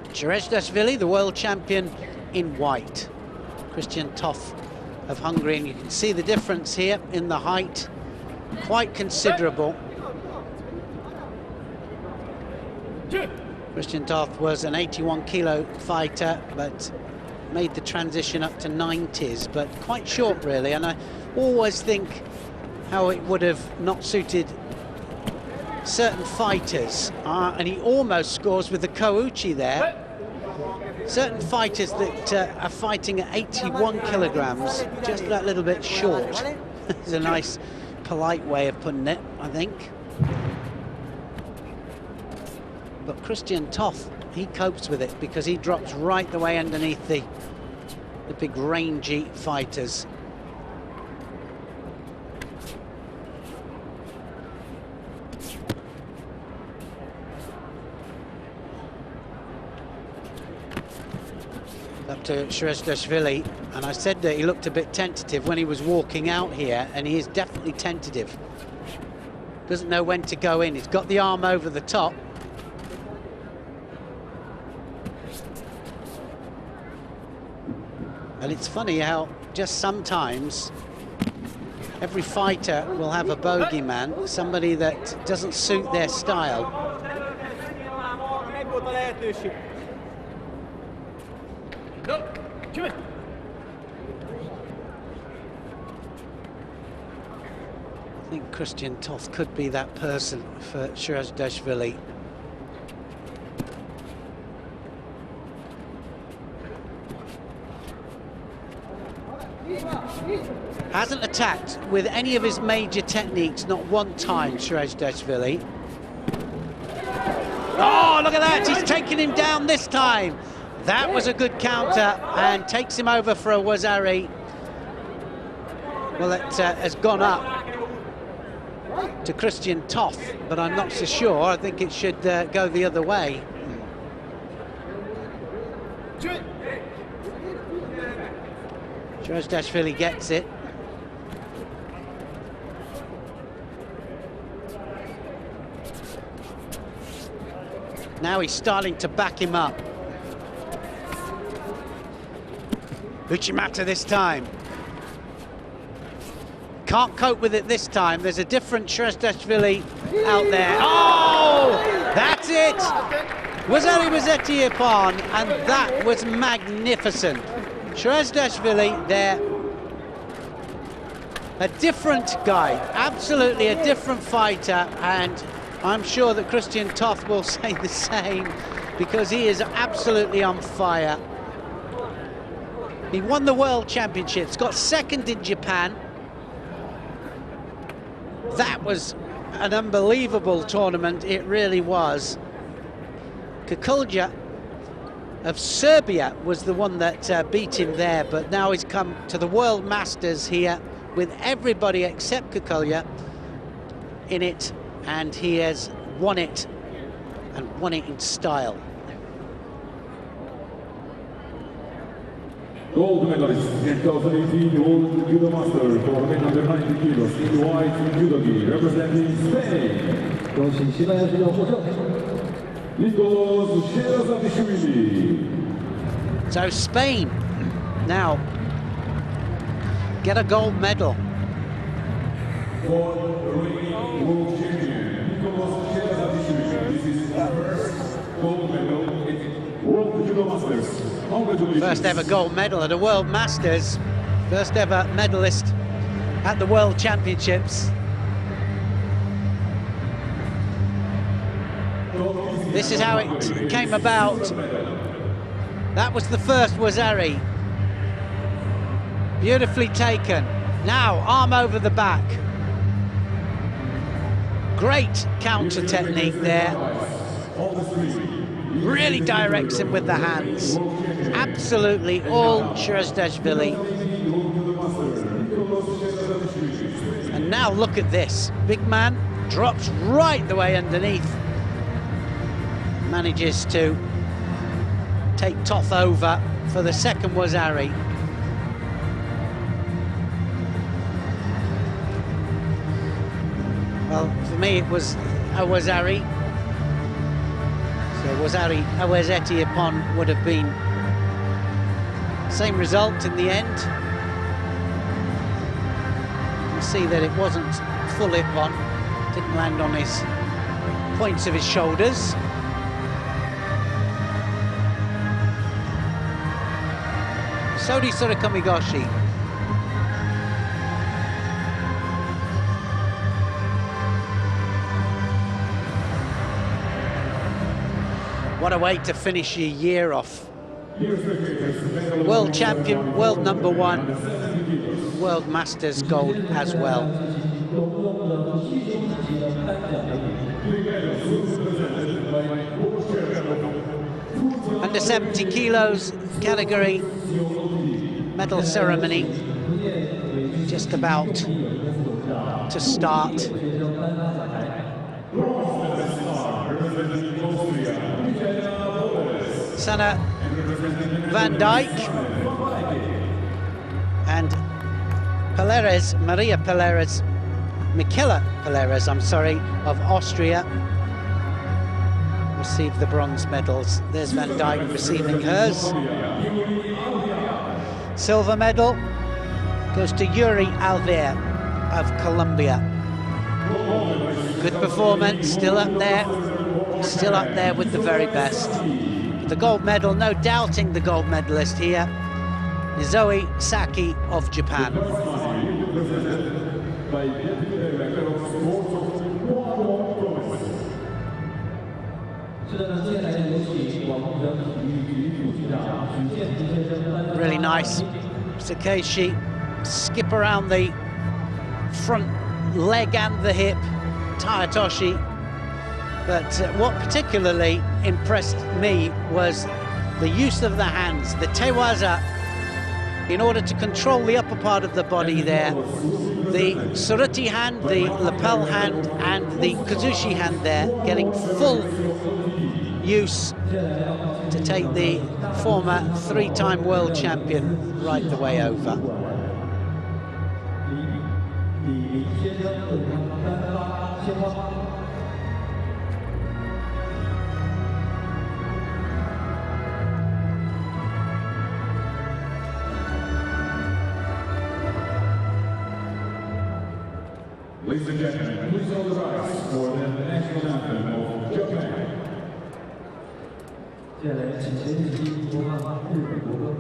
Shirazdashvili, the world champion, in white. Christian Toth of Hungary, and you can see the difference here in the height, quite considerable. Christian Toth was an 81-kilo fighter, but made the transition up to 90s, but quite short, really. And I always think how it would have not suited certain fighters, and he almost scores with the Kouchi there. Certain fighters that are fighting at 81 kilograms, just that little bit short. It's a nice, polite way of putting it, I think. But Christian Toth, he copes with it, because he drops right the way underneath the big rangy fighters. Up to Shirazdashvili, and I said that he looked a bit tentative when he was walking out here, and he is definitely tentative. Doesn't know when to go in. He's got the arm over the top. And it's funny how just sometimes every fighter will have a bogeyman, somebody that doesn't suit their style. I think Christian Toth could be that person for Shirazdashvili. Hasn't attacked with any of his major techniques, not one time, Shirazdashvili. Oh, look at that, he's taken him down this time. That was a good counter, and takes him over for a Wazari. Well, it has gone up to Christian Toth, but I'm not so sure. I think it should go the other way. Shirazdashvili gets it. Now he's starting to back him up. Uchimata this time. Can't cope with it this time. There's a different Shirazdashvili out there. Oh, that's it. Wazari Wazeti upon, and that was magnificent. Shirazdashvili there. A different guy, absolutely a different fighter, and I'm sure that Christian Toth will say the same, because he is absolutely on fire. He won the World Championships, got second in Japan. That was an unbelievable tournament, it really was. Kukulja of Serbia was the one that beat him there, but now he's come to the World Masters here with everybody except Kukulja in it, and he has won it, and won it in style. Gold medalist in 2018 World Judo Master for men under 90 kilos in white judogi, representing Spain. So Spain now get a gold medal. For the reigning world champion, this is his first gold medal in World Judo Masters. Congratulations. First ever gold medal at a World Masters. First ever medalist at the World Championships. This is how it came about. That was the first Wazari. Beautifully taken. Now, arm over the back. Great counter technique there. Really directs him with the hands. Absolutely all Shirazdashvili. And now look at this. Big man drops right the way underneath. Manages to take Toth over for the second Wazari. Well, for me it was a Wazari. So Wazari Awazeti upon would have been same result in the end. You see that it wasn't full Ippon, didn't land on his points of his shoulders. Sodi Surakamigoshi. What a way to finish your year off. World champion, world number one, World Masters gold as well. Under 70 kilos category, medal ceremony just about to start. Sanne van Dijk and Michela Peleres, I'm sorry, of Austria received the bronze medals. There's Van Dijk receiving hers. Silver medal goes to Yuri Alvear of Colombia. Good performance, still up there with the very best. The gold medal, no doubting the gold medalist here, Zoe Saki of Japan. Really nice. Sakeshi skip around the front leg and the hip, Tayatoshi. But what particularly impressed me was the use of the hands, the tewaza, in order to control the upper part of the body there. The suruti hand, the lapel hand, and the kazushi hand there, getting full use to take the former three-time world champion right the way over. Ladies and gentlemen, please all rise for the national anthem of Japan. 接下来，请前几期播放日本国歌。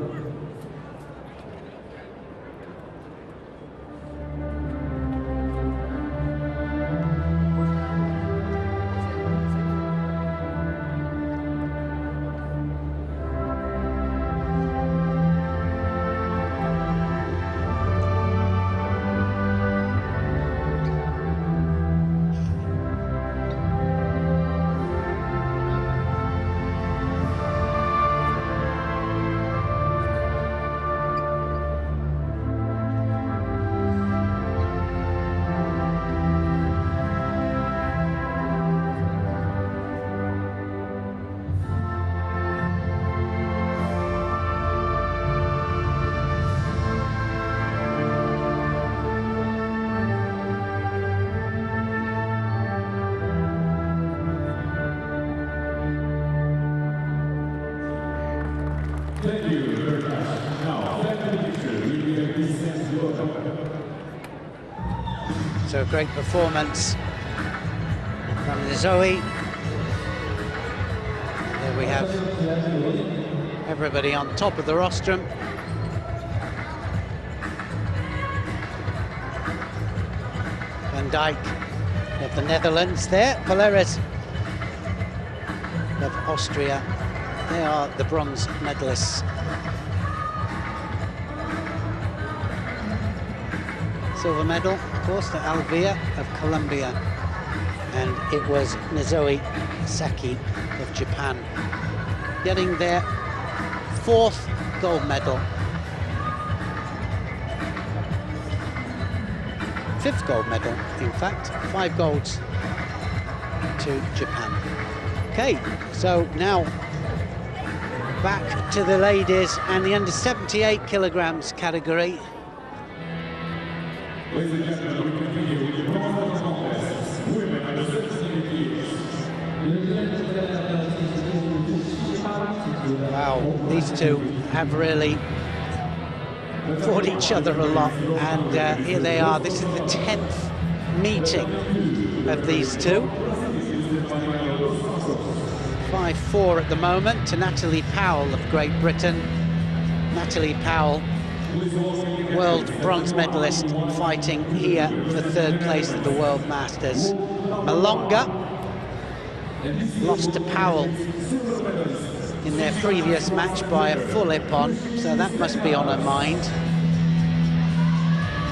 So a great performance from Zoe. There we have everybody on top of the rostrum. Van Dijk of the Netherlands there, Polaris of Austria. They are the bronze medalists. Silver medal, of course, to Alvia of Colombia. And it was Nozoe Saki of Japan getting their 4th gold medal. 5th gold medal, in fact, 5 golds to Japan. Okay, so now back to the ladies and the under 78 kilograms category. Ladies and gentlemen, we continue with the bronze medal contest. Women under 78 years. Wow, these two have really fought each other a lot, and here they are. This is the 10th meeting of these two. 5-4 at the moment to Natalie Powell of Great Britain. Natalie Powell, world bronze medalist, fighting here for 3rd place at the World Masters. Malonga lost to Powell in their previous match by a full ippon, so that must be on her mind.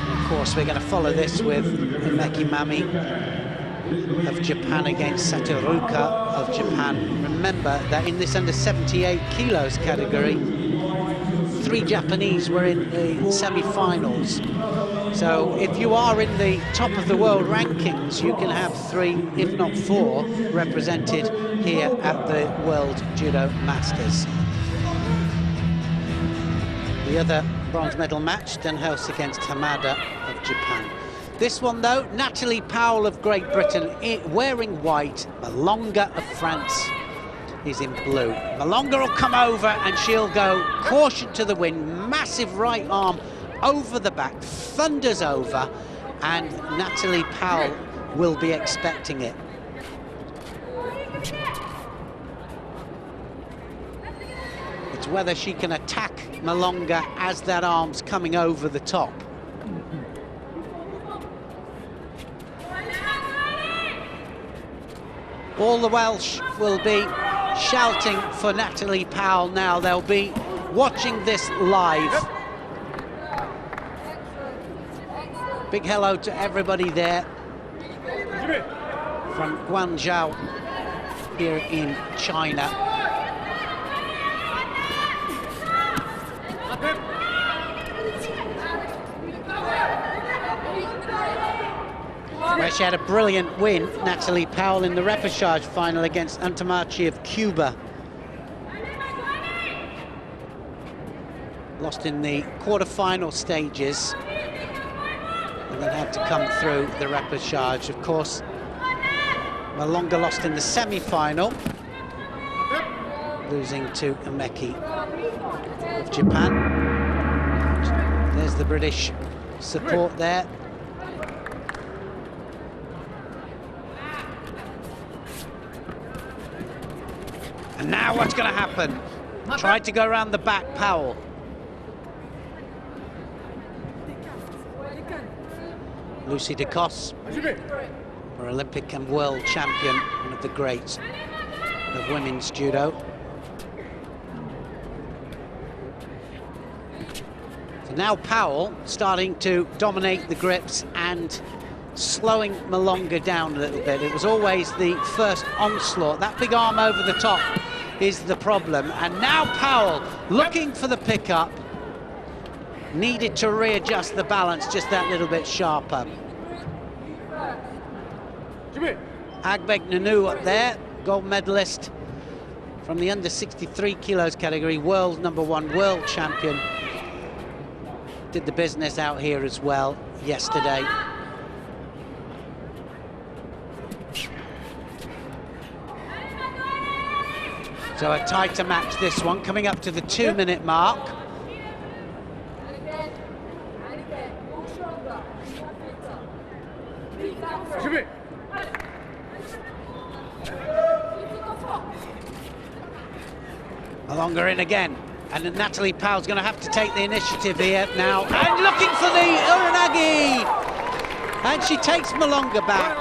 And of course, we're going to follow this with Himeki Mami of Japan against Satoruka of Japan. Remember that in this under 78 kilos category, 3 Japanese were in the semi-finals. So if you are in the top of the world rankings, you can have 3, if not 4, represented here at the World Judo Masters. The other bronze medal match, Denhouse against Hamada of Japan. This one though, Natalie Powell of Great Britain wearing white, Malonga of France is in blue. Malonga will come over and she'll go caution to the wind, massive right arm over the back, thunders over, and Natalie Powell will be expecting it. It's whether she can attack Malonga as that arm's coming over the top. All the Welsh will be shouting for Natalie Powell now. They'll be watching this live. Big hello to everybody there from Guangzhou here in China. Where she had a brilliant win, Natalie Powell, in the repechage final against Antamachi of Cuba. Lost in the quarter-final stages and then had to come through the repechage. Of course, Malonga lost in the semi-final, losing to Himeki of Japan. There's the British support there. And now what's going to happen? Tried to go around the back, Powell. Lucy DeCosse, our Olympic and world champion, one of the greats of women's judo. So now Powell starting to dominate the grips and slowing Malonga down a little bit. It was always the first onslaught. That big arm over the top is the problem. And now Powell looking for the pickup. Needed to readjust the balance just that little bit sharper. Agbeg Nanu up there, gold medalist from the under 63 kilos category, world #1 world champion. Did the business out here as well yesterday. So a tighter match, this one, coming up to the 2-minute mark. Malonga in again, and Natalie Powell's going to have to take the initiative here now, and looking for the Uranagi, and she takes Malonga back.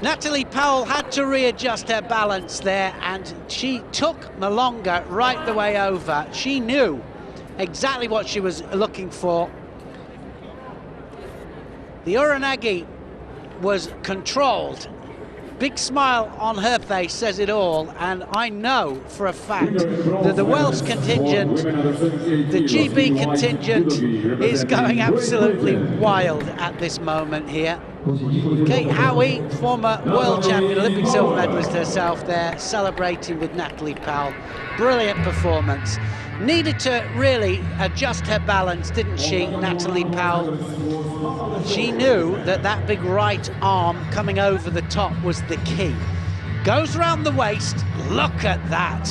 Natalie Powell had to readjust her balance there, and she took Malonga right the way over. She knew exactly what she was looking for. The Uranagi was controlled. Big smile on her face says it all, and I know for a fact that the Welsh contingent, the GB contingent, is going absolutely wild at this moment here. Kate Howie, former world champion, Olympic silver medalist herself there, celebrating with Natalie Powell. Brilliant performance. Needed to really adjust her balance, didn't she, Natalie Powell? She knew that that big right arm coming over the top was the key. Goes round the waist, look at that.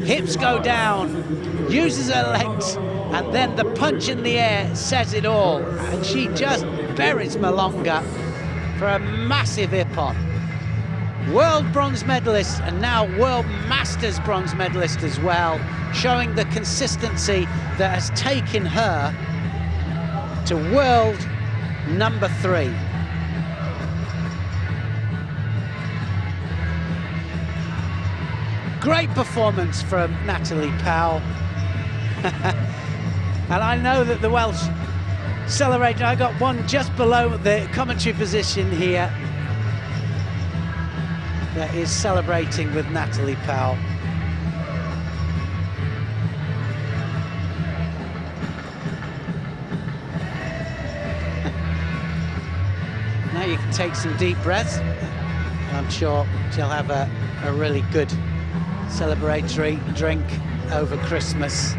Hips go down, uses her legs, and then the punch in the air says it all. And she just buries Malonga for a massive ippon. World bronze medalist and now World Masters bronze medalist as well, showing the consistency that has taken her to world number 3. Great performance from Natalie Powell. And I know that the Welsh celebrating. I got one just below the commentary position here that is celebrating with Natalie Powell. Now you can take some deep breaths. I'm sure she'll have a really good celebratory drink over Christmas.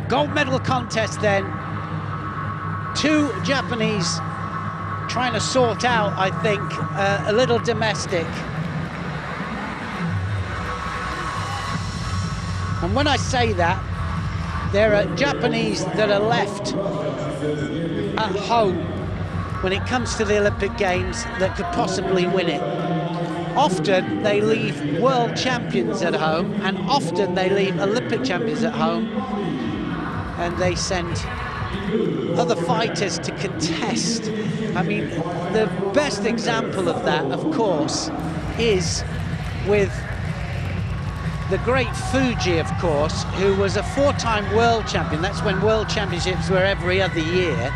Gold medal contest then. 2 Japanese trying to sort out, I think, a little domestic. And when I say that, there are Japanese that are left at home when it comes to the Olympic Games that could possibly win it. Often they leave world champions at home, and often they leave Olympic champions at home, and they send other fighters to contest. I mean, the best example of that, of course, is with the great Fuji, of course, who was a 4-time world champion. That's when world championships were every other year.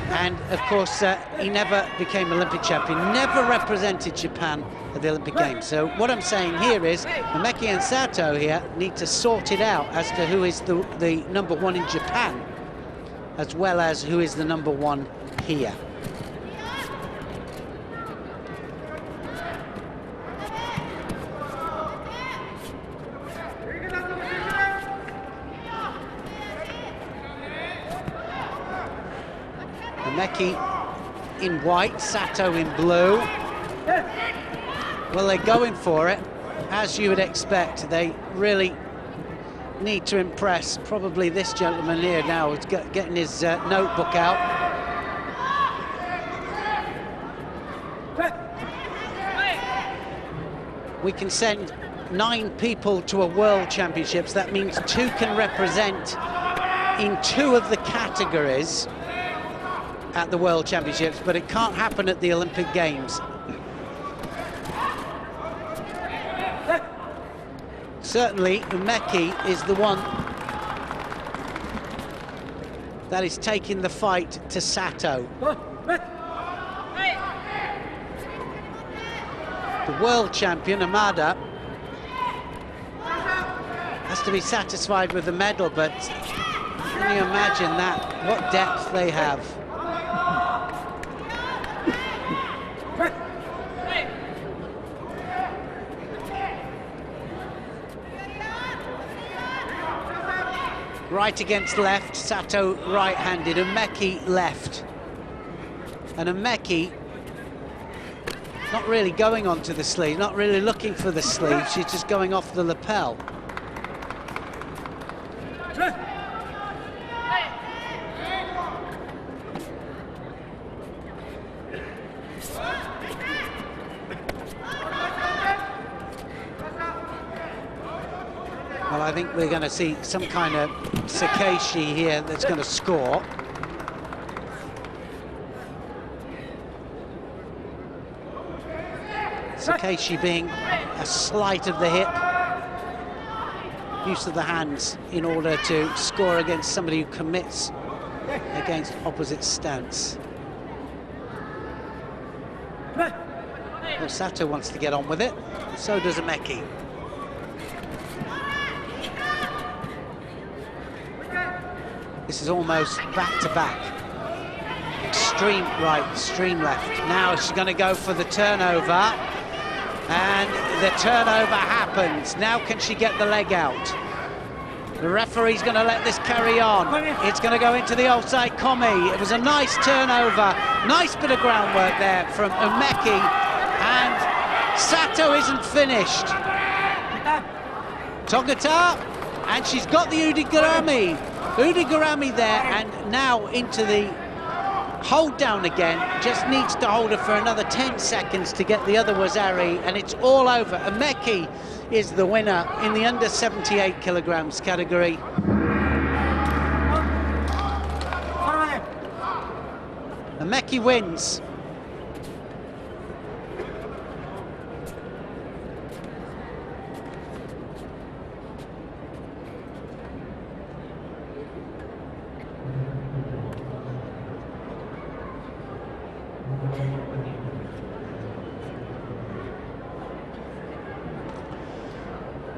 And of course, he never became Olympic champion, never represented Japan at the Olympic Games. So what I'm saying here is, Mameki and Sato here need to sort it out as to who is the #1 in Japan, as well as who is the #1 here. Mameki in white, Sato in blue. Well, they're going for it, as you would expect. They really need to impress. Probably this gentleman here now is getting his notebook out. We can send 9 people to a World Championships. That means 2 can represent in 2 of the categories at the World Championships, but it can't happen at the Olympic Games. Certainly, Umeki is the one that is taking the fight to Sato. The world champion, Amada, has to be satisfied with the medal, but can you imagine that? What depth they have. right against left, Sato right-handed, Umeki left. And Umeki not really going onto the sleeve, not really looking for the sleeve, she's just going off the lapel. Well, I think we're going to see some kind of Sakeishi here that's going to score. Sakeishi being a sleight of the hip, use of the hands in order to score against somebody who commits against opposite stance. Well, Sato wants to get on with it, so does Umeki. This is almost back-to-back. Extreme right, extreme left. Now she's going to go for the turnover. And the turnover happens. Now can she get the leg out? The referee's going to let this carry on. It's going to go into the offside komi. It was a nice turnover. Nice bit of groundwork there from Umeki. And Sato isn't finished. Togata, and she's got the Udigarami. Udigarami there, and now into the hold down again. Just needs to hold her for another 10 seconds to get the other Wazari, and it's all over. Umeki is the winner in the under 78 kilograms category. Umeki wins.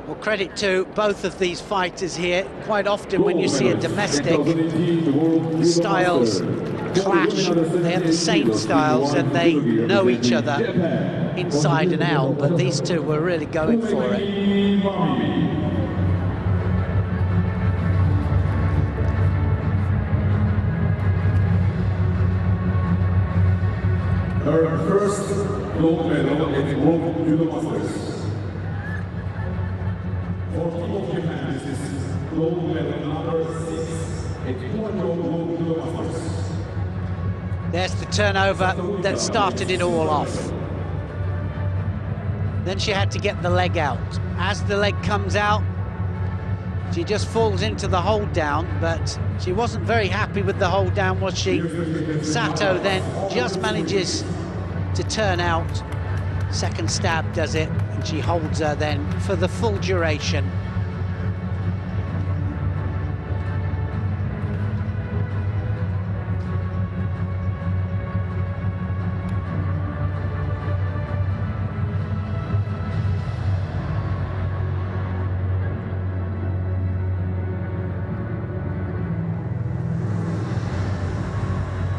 Well, credit to both of these fighters here. Quite often when you see a domestic, the styles clash. They have the same styles and they know each other inside and out, but these two were really going for it. Her first gold medal in World Judo Masters. For Team of Japan, this is gold medal number 6 at Guangzhou World Judo Masters. There's the turnover that started it all off. Then she had to get the leg out. As the leg comes out, she just falls into the hold down, but she wasn't very happy with the hold down, was she? Sato then just manages to turn out. Second stab does it, and she holds her then for the full duration.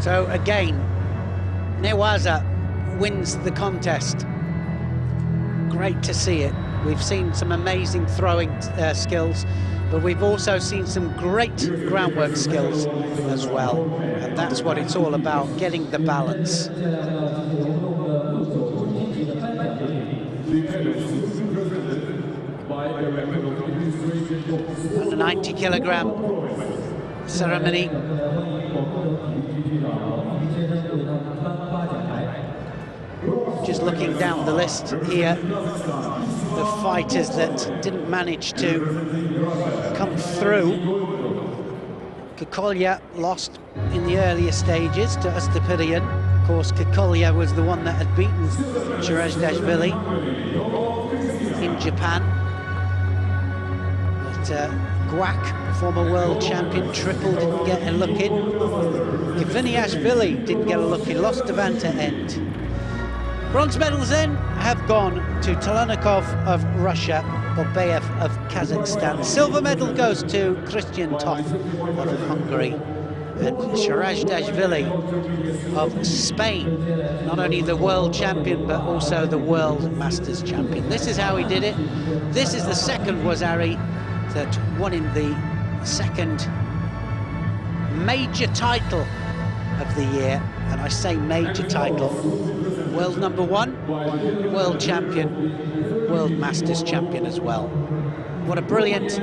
So again, Newaza wins the contest. Great to see it. We've seen some amazing throwing skills, but we've also seen some great groundwork skills as well. And that's what it's all about, getting the balance. And the 90 kilogram ceremony. Just looking down the list here, the fighters that didn't manage to come through. Kokolya lost in the earlier stages to Astapirian. Of course, Kokolya was the one that had beaten Shirajdashvili in Japan. But Guak, former world champion, triple, didn't get a look in. Gviniashvili didn't get a look in, lost to Vanta End. Bronze medals then have gone to Talanikov of Russia, Bobayev of Kazakhstan. Silver medal goes to Christian Toff of Hungary, and Shirajdashvili of Spain, not only the world champion but also the world masters champion. This is how he did it. This is the second Wazari that won in the second major title of the year, and I say major title. World number 1, world champion, world masters champion as well. What a brilliant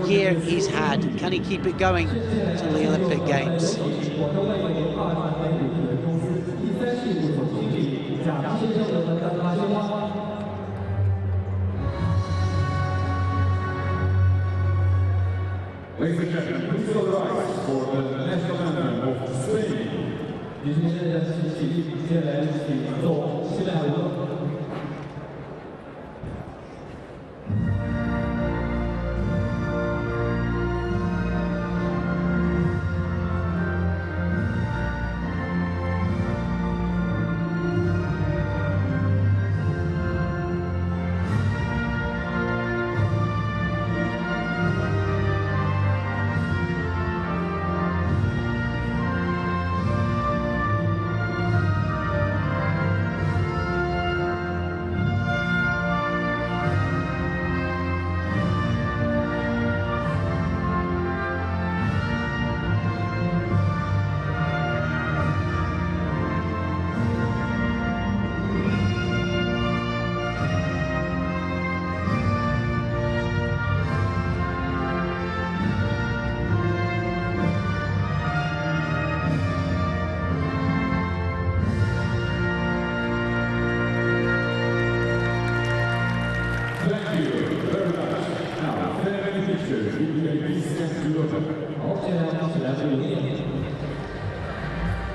year he's had. Can he keep it going till the Olympic Games? Ladies and gentlemen, please rise for the national anthem of Spain.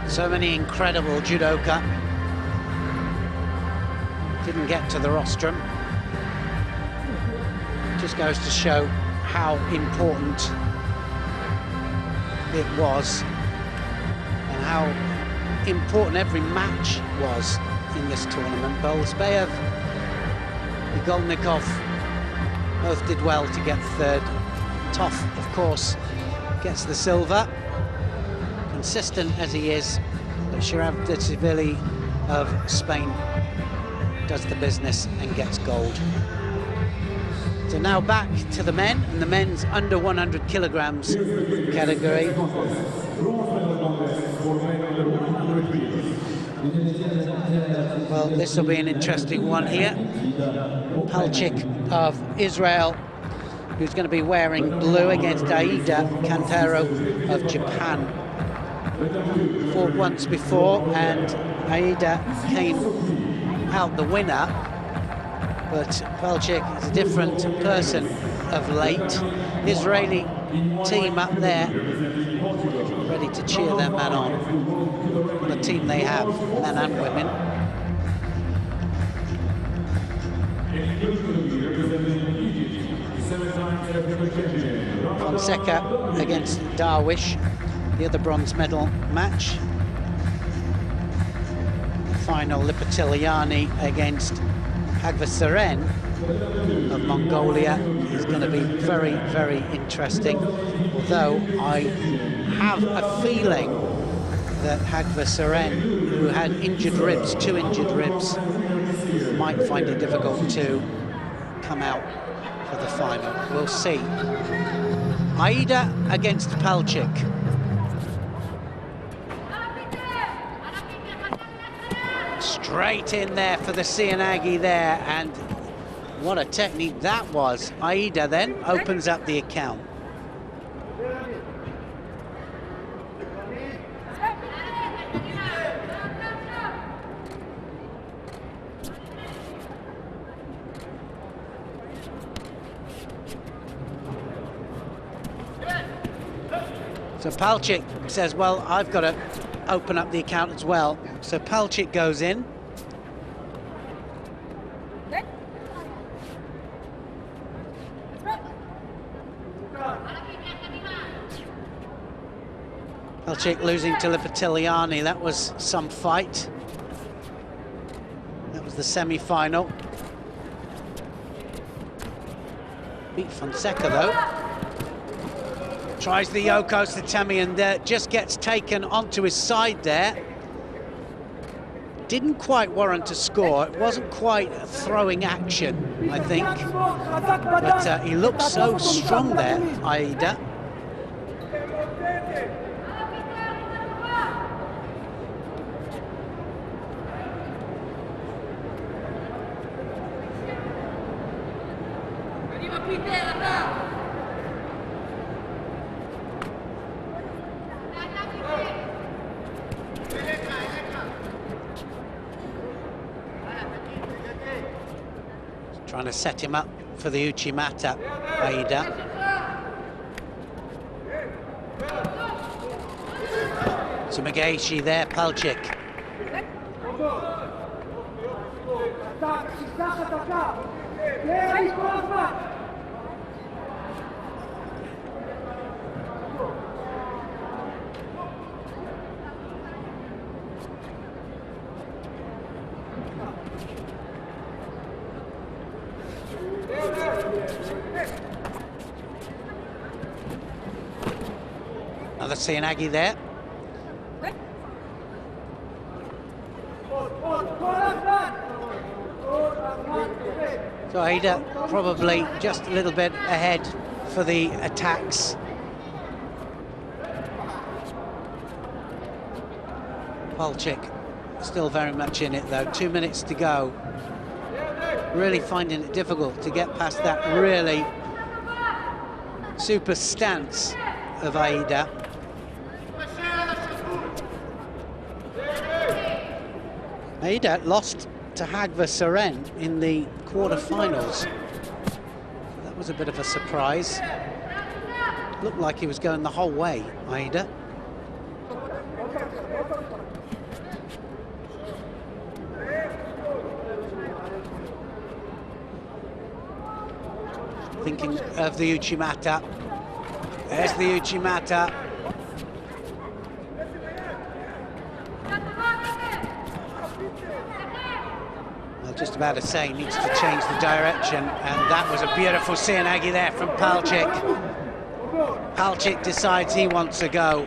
So many incredible judoka. Didn't get to the rostrum. Just goes to show how important it was and how important every match was in this tournament. Bolsbayev, Igolnikov both did well to get third. Toff, of course, gets the silver. Consistent as he is, but Sharav of Spain does the business and gets gold. So now back to the men, and the men's under 100 kilograms category. Well, this will be an interesting one here. Palchik of Israel, who's going to be wearing blue, against Aida Kantaro of Japan. Fought once before, and Aida came out the winner, but Palchik is a different person of late. Israeli team up there, ready to cheer their man on. What a team they have, men and women. Fonseca against Darwish, the other bronze medal match. Final, Lipatiliani against Hagvasaren of Mongolia is going to be very, very interesting. Although I have a feeling that Hagvasaren, who had injured ribs, 2 injured ribs, might find it difficult to come out for the final. We'll see. Aida against Palchik. Straight in there for the Sianagi there, and what a technique that was. Aida then opens up the account. So Palchik says, well, I've got to open up the account as well. So Palchik goes in. Palchik losing to Lipatiliani. That was some fight. That was the semi-final. Beat Fonseca though. Tries the Yoko Satemi and just gets taken onto his side there. Didn't quite warrant a score. It wasn't quite a throwing action, I think. But he looked so strong there, Aida. Trying to set him up for the Uchimata, Aida. Sumagaishi there, Palchik. Another Seanagi there. So Aida probably just a little bit ahead for the attacks. Palchik still very much in it though, 2 minutes to go. Really finding it difficult to get past that really super stance of Aida. Aida lost to Hagva Seren in the quarter-finals. That was a bit of a surprise. Looked like he was going the whole way, Aida. Thinking of the Uchimata. There's the Uchimata. Well, just about to say, needs to change the direction, and that was a beautiful Seanagi there from Palchik. Palchik decides he wants to go.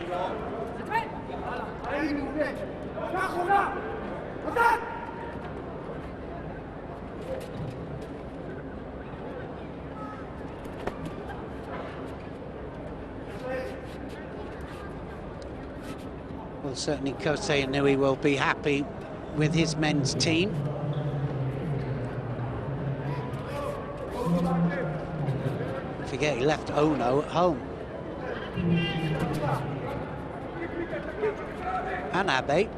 Well, certainly Kosei Inui will be happy with his men's team. Don't forget, he left Ono at home. And Abe.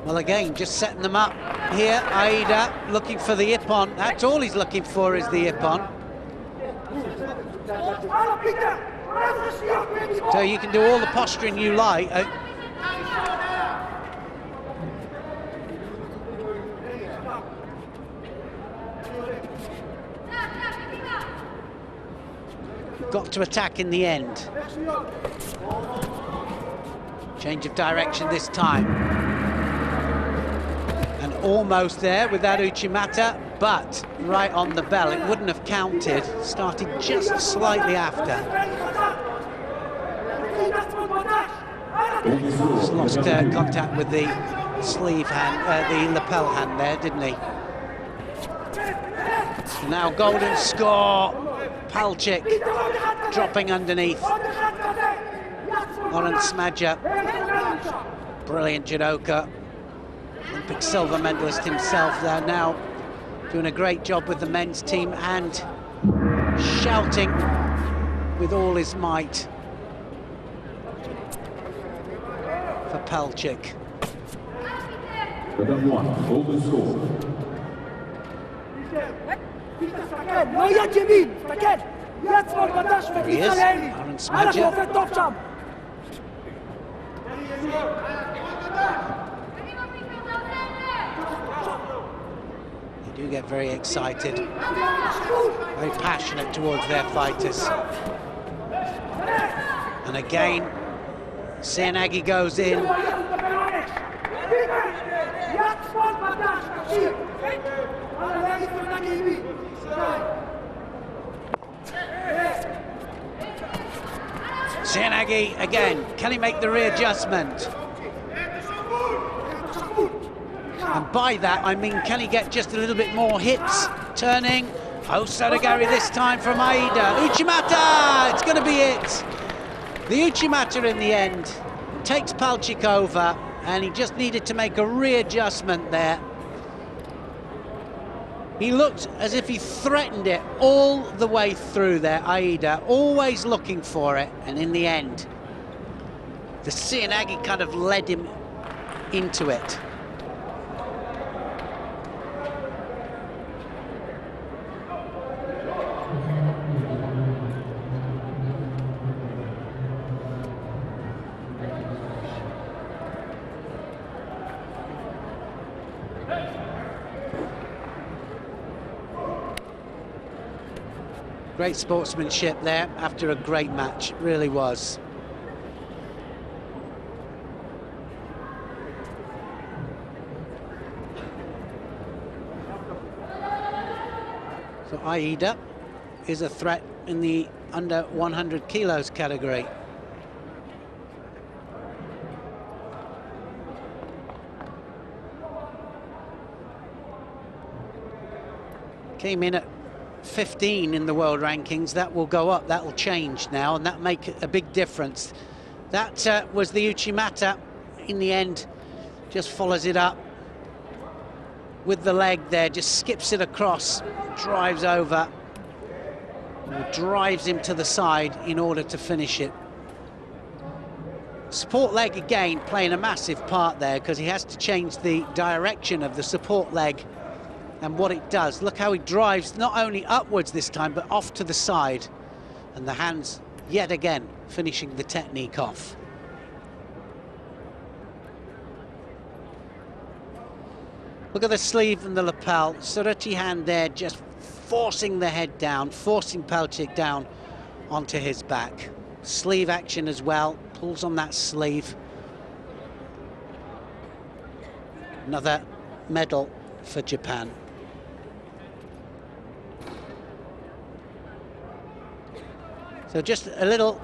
Well, again, just setting them up here. Aida looking for the Ippon. That's all he's looking for, is the Ippon. So you can do all the posturing you like. Got to attack in the end. Change of direction this time. And almost there with that Uchimata, but right on the bell. It wouldn't have counted. Started just slightly after. Just lost contact with the sleeve hand, the lapel hand there, didn't he? Now golden score. Palchik dropping underneath. Oren Smadja, brilliant judoka. Olympic silver medalist himself there now, doing a great job with the men's team and shouting with all his might for Palchik. Golden score. There he is, Oren Smadja. They do get very excited, very passionate towards their fighters. And again, Seanagi goes in. Seanagi again, can he make the readjustment? And by that, I mean, can he get just a little bit more hits, turning? Oh, Sotogari this time from Aida. Uchimata, it's going to be it. The Uchimata in the end takes Palchik over, and he just needed to make a readjustment there. He looked as if he threatened it all the way through there, Aida, always looking for it, and in the end, the Seoinage kind of led him into it. Great sportsmanship there after a great match, it really was. So Aida is a threat in the under 100 kilos category. Came in at 15 in the world rankings. That will go up, that will change now, and that make a big difference. That was the Uchimata. In the end, just follows it up with the leg there, just skips it across, drives over, drives him to the side in order to finish it. Support leg again playing a massive part there, because he has to change the direction of the support leg and what it does. Look how he drives, not only upwards this time, but off to the side. And the hands, yet again, finishing the technique off. Look at the sleeve and the lapel. Suruchi hand there, just forcing the head down, forcing Palchik down onto his back. Sleeve action as well, pulls on that sleeve. Another medal for Japan. So just a little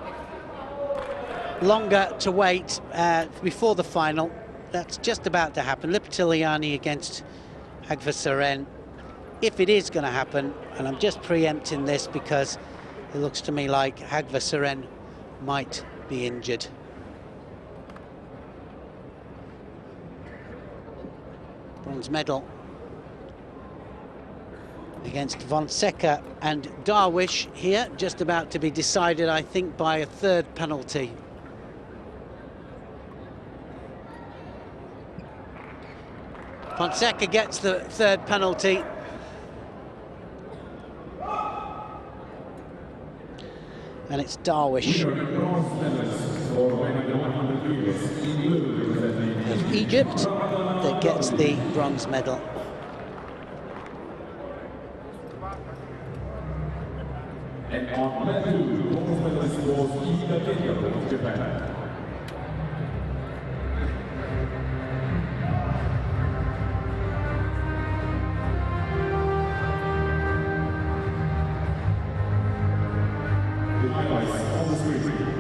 longer to wait before the final. That's just about to happen. Lipitiliani against Hagvasaaren. If it is going to happen, and I'm just preempting this because it looks to me like Hagvasaaren might be injured. Bronze medal against Fonseca and Darwish here, just about to be decided, I think, by a third penalty. Fonseca gets the third penalty. And it's Darwish of Egypt that gets the bronze medal. And on mat 2, bronze medalist was Ida of Japan. The highlights on the screen.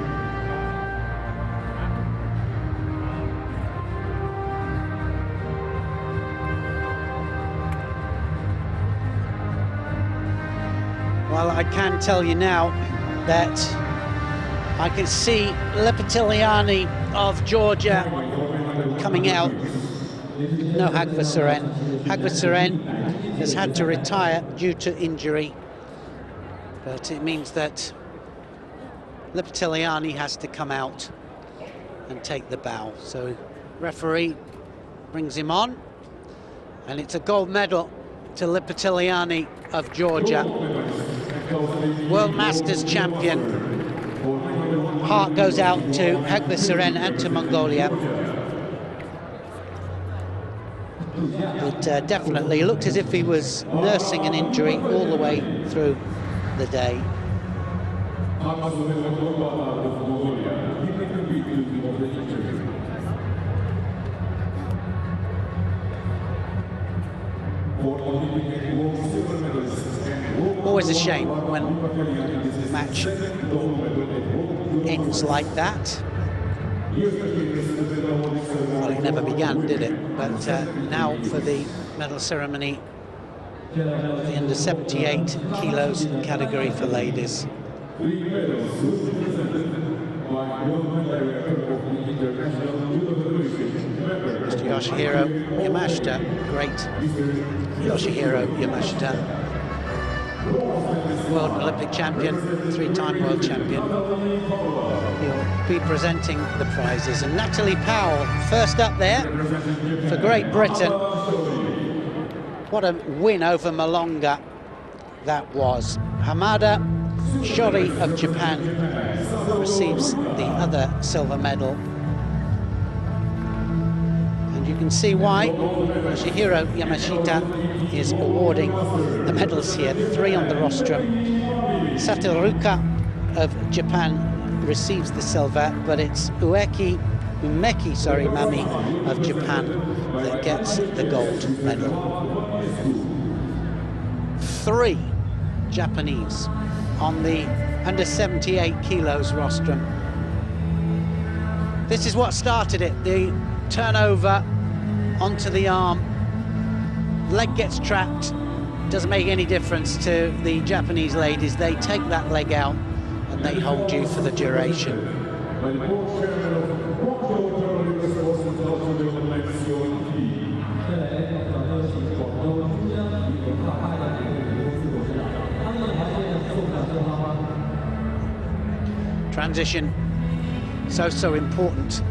Well, I can tell you now that I can see Lipitiliani of Georgia coming out. No Hagvasaaren. Hagvasaaren has had to retire due to injury, but it means that Lipitiliani has to come out and take the bow. So referee brings him on, and it's a gold medal to Lipitiliani of Georgia. World Masters champion. Heart goes out to Hagvasaaren and to Mongolia. But definitely looked as if he was nursing an injury all the way through the day. Always a shame when the match ends like that. Well, it never began, did it? But now for the medal ceremony, the under 78 kilos category for ladies. 3 medals presented by World Director of the International Judo Federation. Mr. Yoshihiro Yamashita, great Yoshihiro Yamashita, World Olympic champion, 3-time world champion. He'll be presenting the prizes. And Natalie Powell, first up there for Great Britain. What a win over Malonga that was. Hamada Shori of Japan receives the other silver medal. And you can see why Yoshihiro Yamashita is awarding the medals here. 3 on the rostrum. Satoruka of Japan receives the silver, but it's Umeki Mami of Japan that gets the gold medal. 3 Japanese on the under 78 kilos rostrum. This is what started it, the turnover onto the arm. Leg gets trapped, doesn't make any difference to the Japanese ladies. They take that leg out and they hold you for the duration. Transition, so important.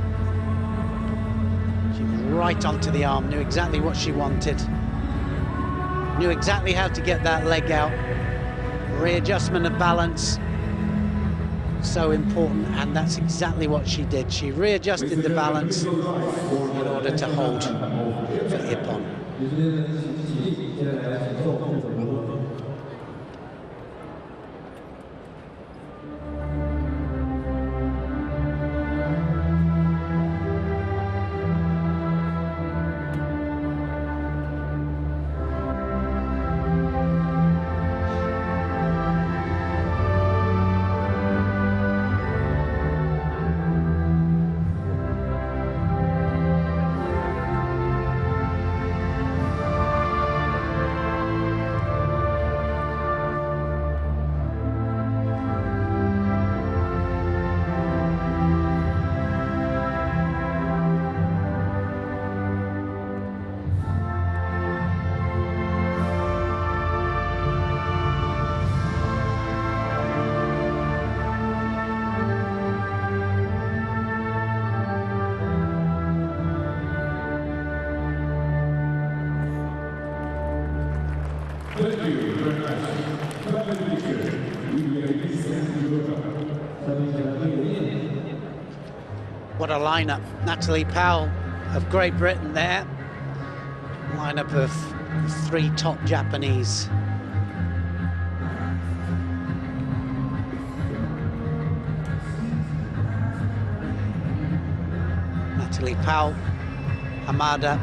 She was right onto the arm, knew exactly what she wanted, knew exactly how to get that leg out. Readjustment of balance, so important, and that's exactly what she did. She readjusted the balance in order to hold for Ippon. Thank you very much. What a lineup. Natalie Powell of Great Britain there. Lineup of 3 top Japanese. Natalie Powell, Hamada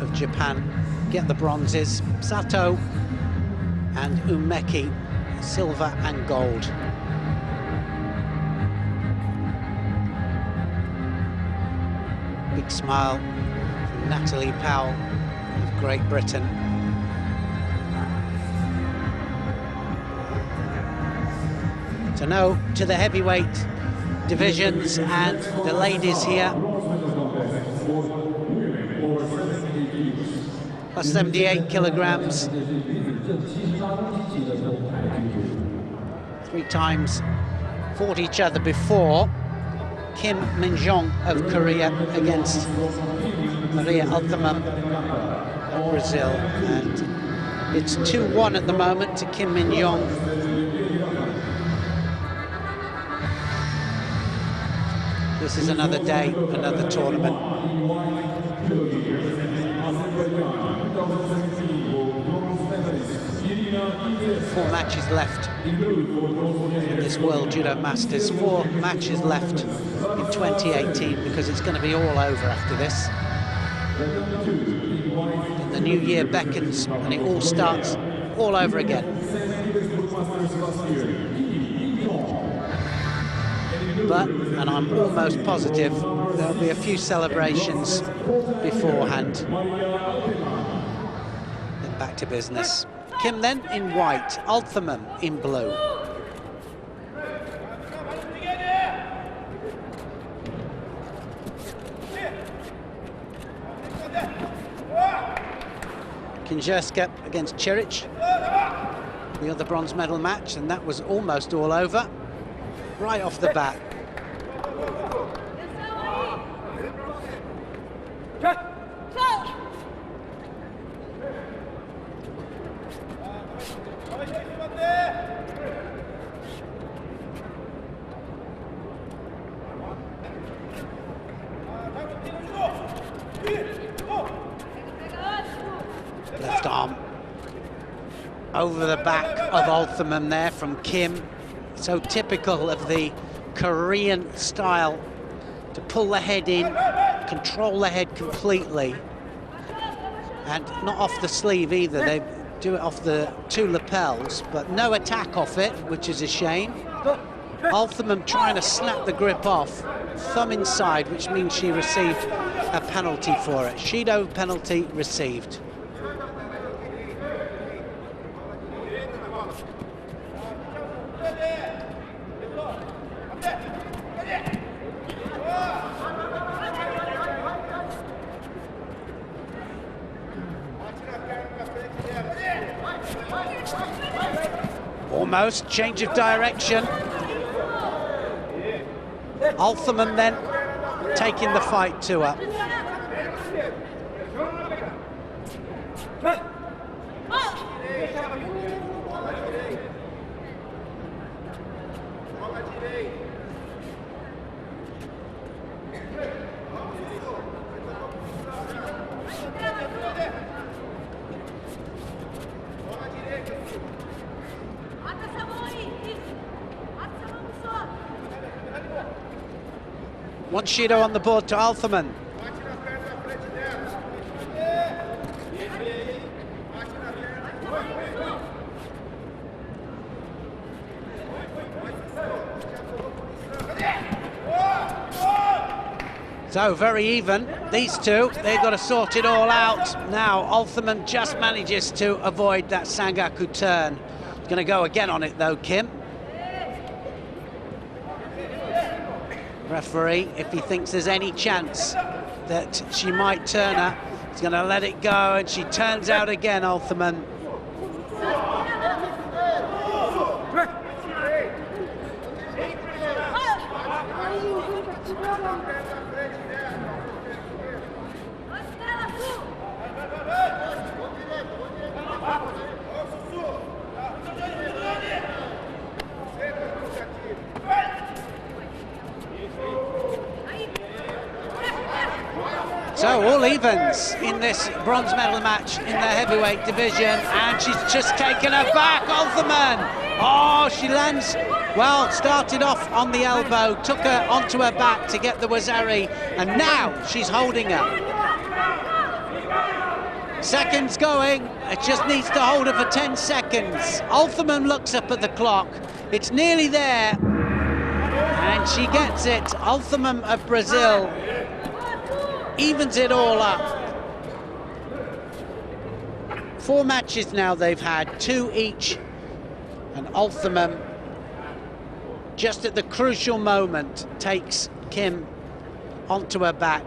of Japan get the bronzes. Sato and Umeki, silver and gold. Big smile from Natalie Powell of Great Britain. So now to the heavyweight divisions and the ladies here. Plus 78 kilograms. 3 times fought each other before. Kim Min-jong of Korea against Maria Altamam of Brazil. And it's 2-1 at the moment to Kim Min-jong. This is another day, another tournament. 4 matches left in this World Judo Masters. 4 matches left in 2018 because it's going to be all over after this. And the new year beckons and it all starts all over again. but, and I'm almost positive, there'll be a few celebrations beforehand. Then back to business. Kim then in white, Althamam in blue. Kinjerska against Chiric, the other bronze medal match, and that was almost all over right off the bat. Left arm over the back of Althamam there from Kim. So typical of the Korean style, to pull the head in, control the head completely, and not off the sleeve either. They do it off the two lapels, but no attack off it, which is a shame. Althamam trying to snap the grip off, thumb inside, which means she received a penalty for it. Judo penalty received. Almost change of direction. Althamam then taking the fight to her. One Judo on the board to Althamam. So very even, these two, they've got to sort it all out. Now Althamam just manages to avoid that Sangaku turn. He's going to go again on it though, Kim. Referee, if he thinks there's any chance that she might turn her, he's going to let it go, and she turns out again, Althamam. So all evens in this bronze medal match in the heavyweight division, and she's just taken her back, Althamam. Oh, she lands, well, started off on the elbow, took her onto her back to get the wazari, and now she's holding her. Seconds going, it just needs to hold her for 10 seconds. Althamam looks up at the clock, it's nearly there, and she gets it. Althamam of Brazil evens it all up. 4 matches now they've had, 2 each, and Althamam, just at the crucial moment, takes Kim onto her back,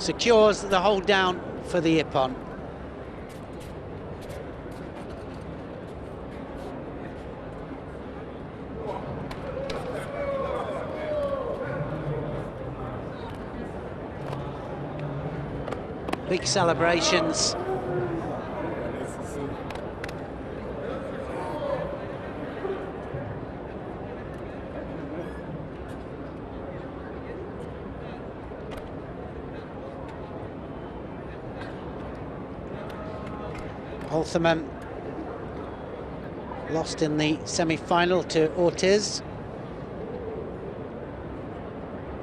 secures the hold down for the Ippon. Big celebrations. Althamam lost in the semi-final to Ortiz,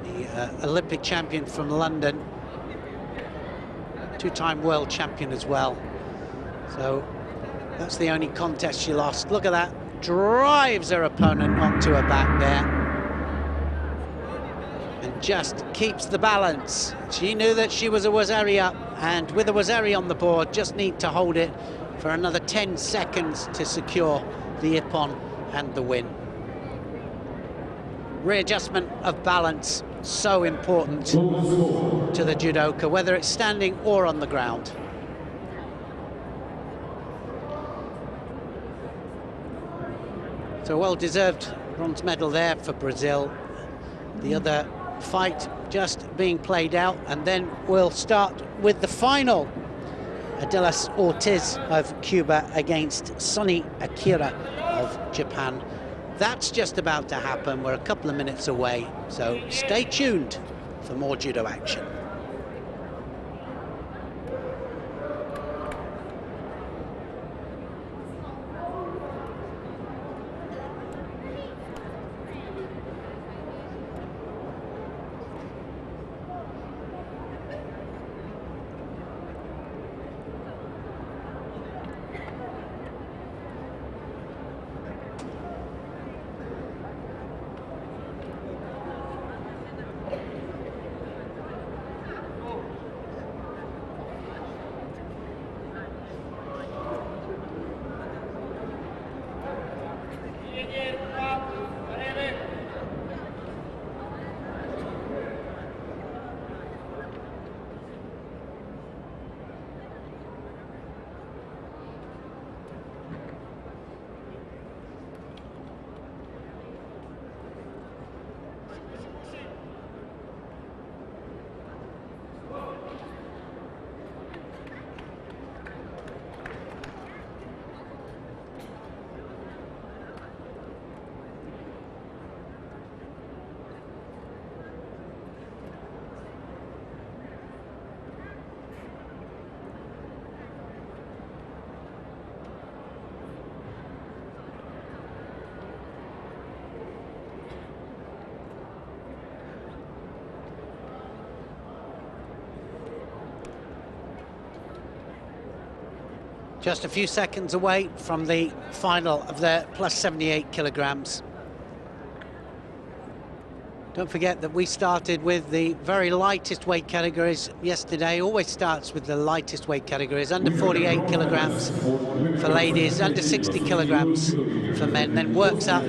the Olympic champion from London. 2-time world champion as well. So that's the only contest she lost. Look at that, drives her opponent onto her back there. just keeps the balance. She knew that she was a Wazaria, and with a Wazaria on the board, just need to hold it for another 10 seconds to secure the ippon and the win. Readjustment of balance, so important to the judoka, whether it's standing or on the ground. So well-deserved bronze medal there for Brazil. The other fight just being played out, and then we'll start with the final. Adelas Ortiz of Cuba against Sonny Akira of Japan. That's just about to happen. We're a couple of minutes away, so stay tuned for more judo action. Just a few seconds away from the final of the plus 78 kilograms. Don't forget that we started with the very lightest weight categories yesterday. Always starts with the lightest weight categories. Under 48 kilograms for ladies, under 60 kilograms for men, then works up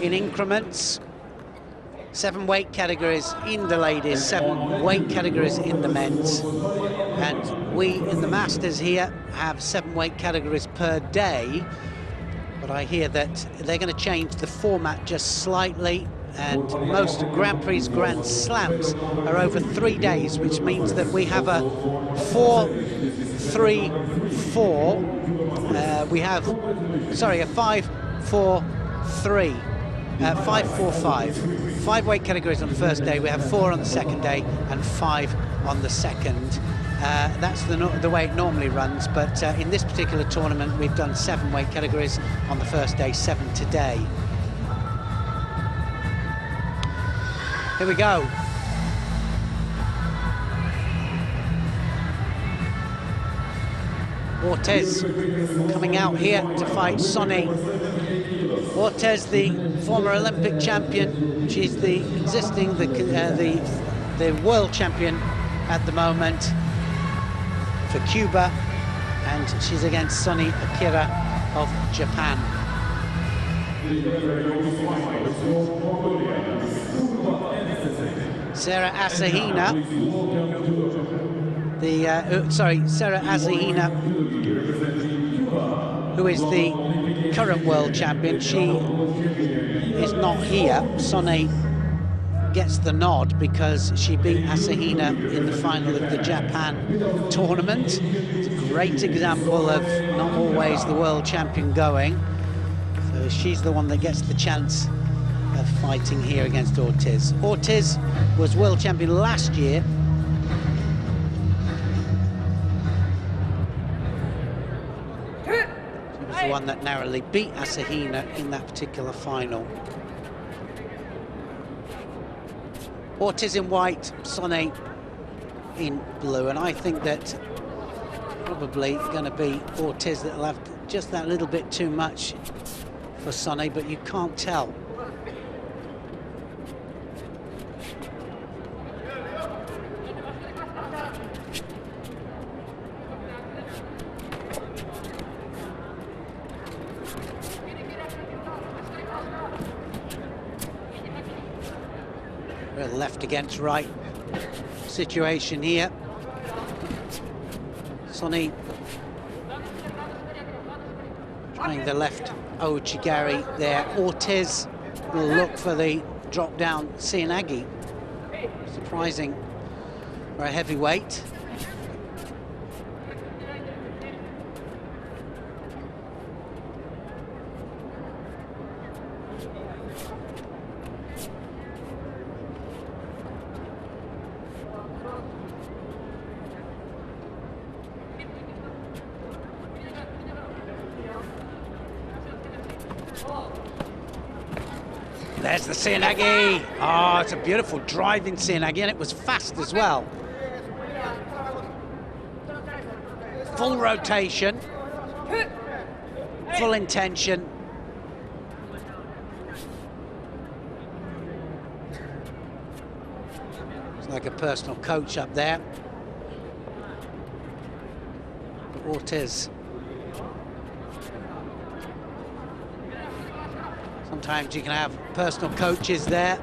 in increments. 7 weight categories in the ladies, 7 weight categories in the men's. And we in the Masters here have 7 weight categories per day. But I hear that they're going to change the format just slightly, and most Grand Prix Grand Slams are over 3 days, which means that we have a 4-3-4. We have, sorry, a 5-4-3. 5-4-5. 5 weight categories on the first day. We have 4 on the second day and 5 on the second. That's the way it normally runs, but in this particular tournament we've done 7 weight categories on the first day, 7 today. Here we go. Ortiz coming out here to fight Sonny. Ortiz, the former Olympic champion. She's the existing, the world champion at the moment for Cuba, and she's against Sonny Akira of Japan. Sarah Asahina, Sarah Asahina, who is the current world champion. She is not here. Sonny gets the nod because she beat Asahina in the final of the Japan tournament. It's a great example of not always the world champion going. So she's the one that gets the chance of fighting here against Ortiz. Ortiz was world champion last year. She was the one that narrowly beat Asahina in that particular final. Ortiz in white, Sonny in blue, and I think that probably going to be Ortiz that'll have just that little bit too much for Sonny, but you can't tell. left against right situation here. Sonny trying the left Ouchigari there. Ortiz will look for the drop down Cianagi. Surprising for a heavyweight. There's the Cianagi. Oh, it's a beautiful driving Cianagi, and it was fast as well. Full rotation, full intention. It's like a personal coach up there. Ortiz. Sometimes you can have personal coaches there.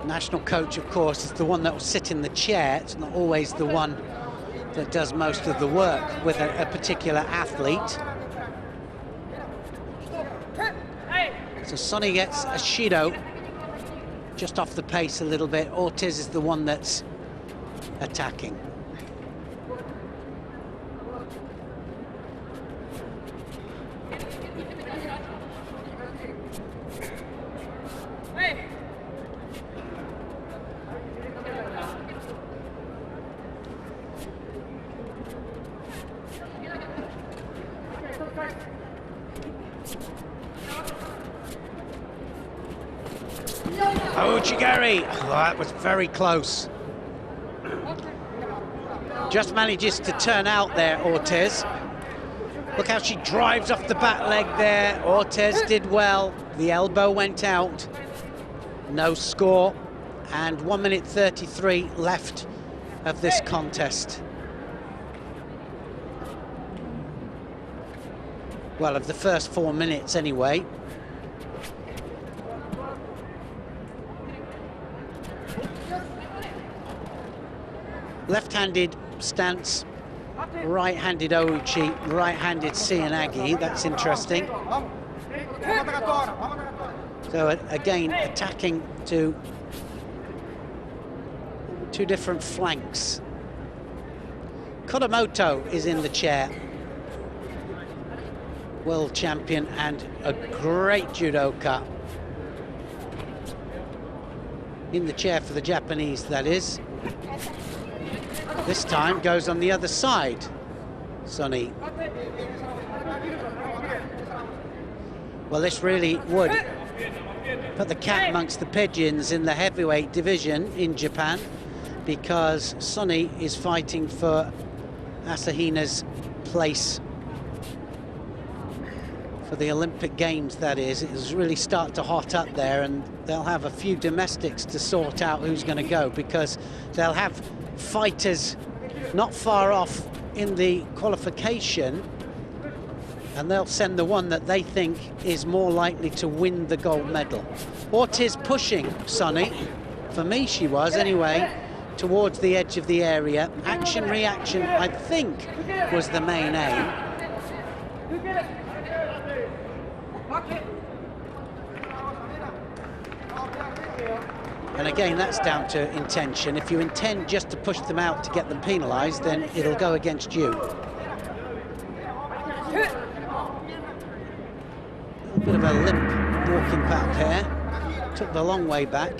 National coach, of course, is the one that will sit in the chair. It's not always the one that does most of the work with a particular athlete. So Sonny gets a Shido just off the pace a little bit. Ortiz is the one that's attacking. Ouchigari, oh, that was very close. Just manages to turn out there, Ortiz. Look how she drives off the back leg there. Ortiz did well. The elbow went out. No score. And 1 minute 33 left of this contest. Well, of the first 4 minutes anyway. Left-handed stance, right-handed Ouchi, right-handed Cianagi. That's interesting. So again, attacking to two different flanks. Kodamoto is in the chair. World champion and a great judoka. In the chair for the Japanese, that is. This time goes on the other side, Sonny. Well, this really would put the cat amongst the pigeons in the heavyweight division in Japan, because Sonny is fighting for Asahina's place for the Olympic Games, that is. It has really started to hot up there, and they'll have a few domestics to sort out who's going to go, because they'll have fighters not far off in the qualification, and they'll send the one that they think is more likely to win the gold medal. Ortiz pushing Sonny, for me she was anyway, towards the edge of the area. Action reaction, I think, was the main aim. And again, that's down to intention. If you intend just to push them out to get them penalised, then it'll go against you. A bit of a limp walking back here. Took the long way back.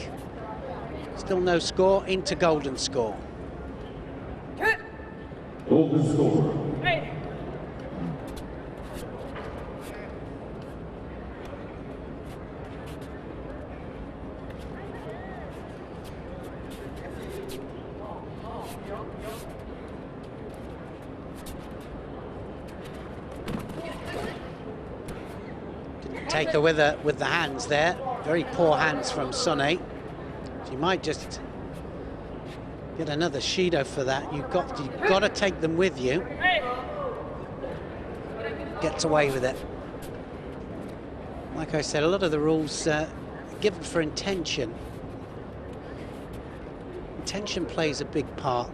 Still no score, into golden score. Golden score. Take her with the hands there. Very poor hands from Sonny. She might just get another Shido for that. You've got to take them with you. Gets away with it. Like I said, a lot of the rules given for intention. tension plays a big part.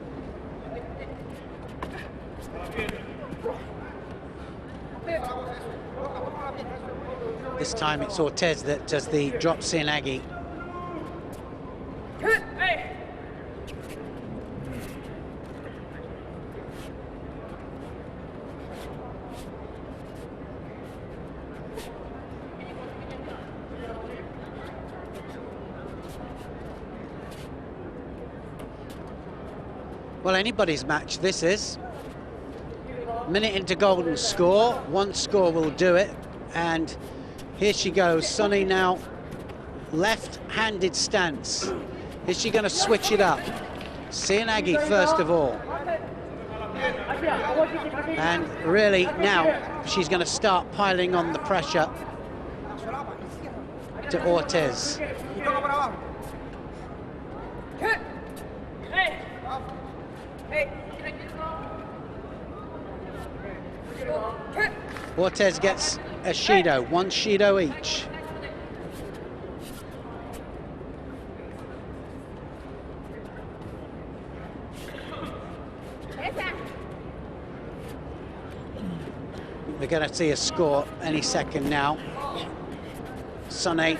This time it's Ortiz that does the drop Seoinage. Well, anybody's match this is. Minute into golden score, one score will do it, and here she goes. Sunny now, left-handed stance. Is she going to switch it up? Seoinage first of all. And really now she's going to start piling on the pressure to Ortiz. Ortiz gets a Shido, one Shido each. We're going to see a score any second now. Sunny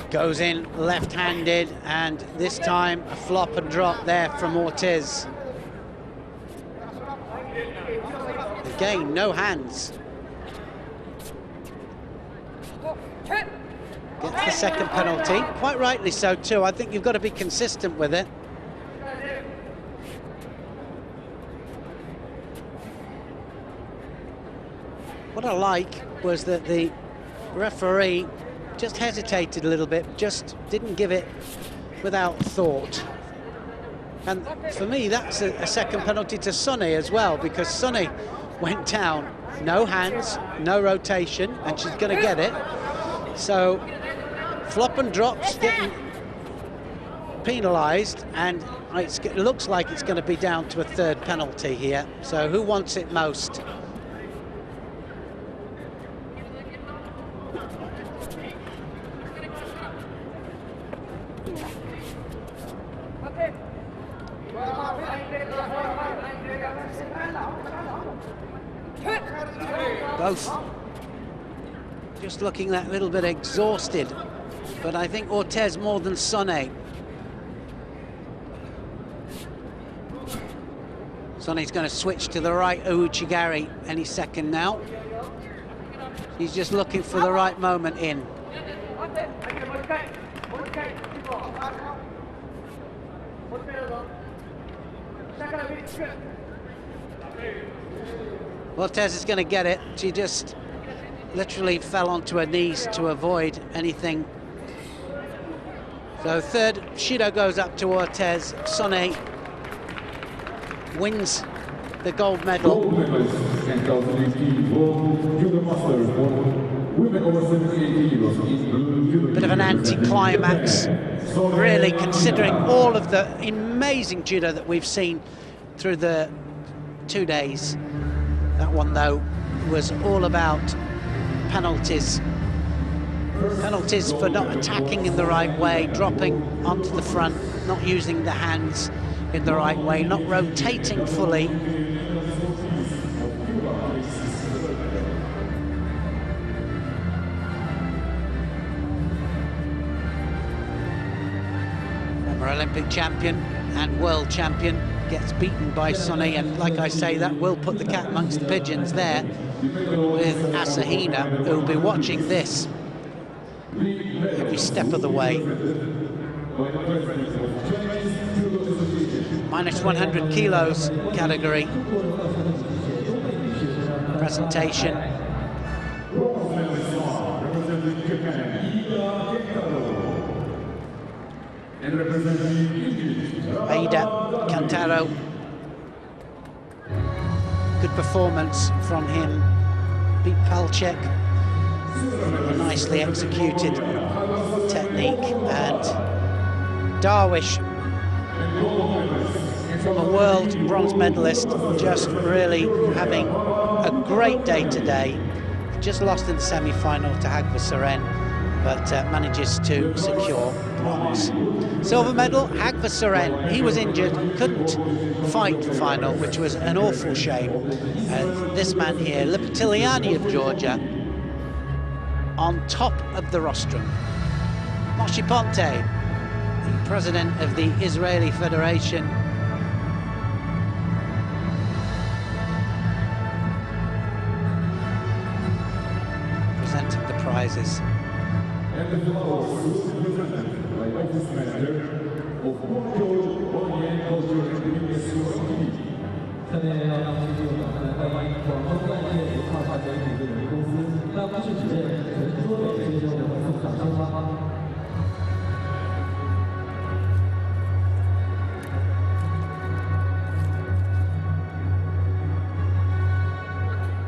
goes in left-handed, and this time a flop and drop there from Ortiz. Again, no hands. Gets the second penalty, quite rightly so too. I think you've got to be consistent with it. What I like was that the referee just hesitated a little bit, just didn't give it without thought. And for me, that's a second penalty to Sunny as well, because Sunny went down, no hands, no rotation, and she's going to get it. So flop and drops getting penalised, and it looks like it's going to be down to a third penalty here. So who wants it most? Both just looking that little bit exhausted, but I think Ortiz more than Sunny. Sunny's going to switch to the right Ouchigari any second now. He's just looking for the right moment in. Ortiz is going to get it. She just literally fell onto her knees to avoid anything. So third Shido goes up to Ortiz. Sunny wins the gold medal. Gold medalist in 2018 for Judo Masters for women over 78 kilos in blue judo. Bit of an anti-climax, really, considering all of the amazing judo that we've seen through the 2 days. That one, though, was all about penalties. Penalties for not attacking in the right way, dropping onto the front, not using the hands in the right way, not rotating fully. Former Olympic champion and world champion gets beaten by Sunny, and like I say, that will put the cat amongst the pigeons there with Asahina, who will be watching this every step of the way. Minus 100 kilos category presentation. Aida Cantaro. Good performance from him. Beat Palchek. A nicely executed technique. And Darwish, from a world bronze medalist, just really having a great day today. Just lost in the semi-final to Hagva Seren, but manages to secure bronze. Silver medal, Hagva Soren. He was injured, couldn't fight final, which was an awful shame. This man here, Lipitiliani of Georgia, on top of the rostrum. Moshe Ponte, the president of the Israeli Federation, presenting the prizes. And the flowers will be presented by Office Manager of Guangzhou Oriental Culture and Community. 下面要让这个欢迎广州外界文化产品有限公司，那不是只为全多美先生送上鲜花。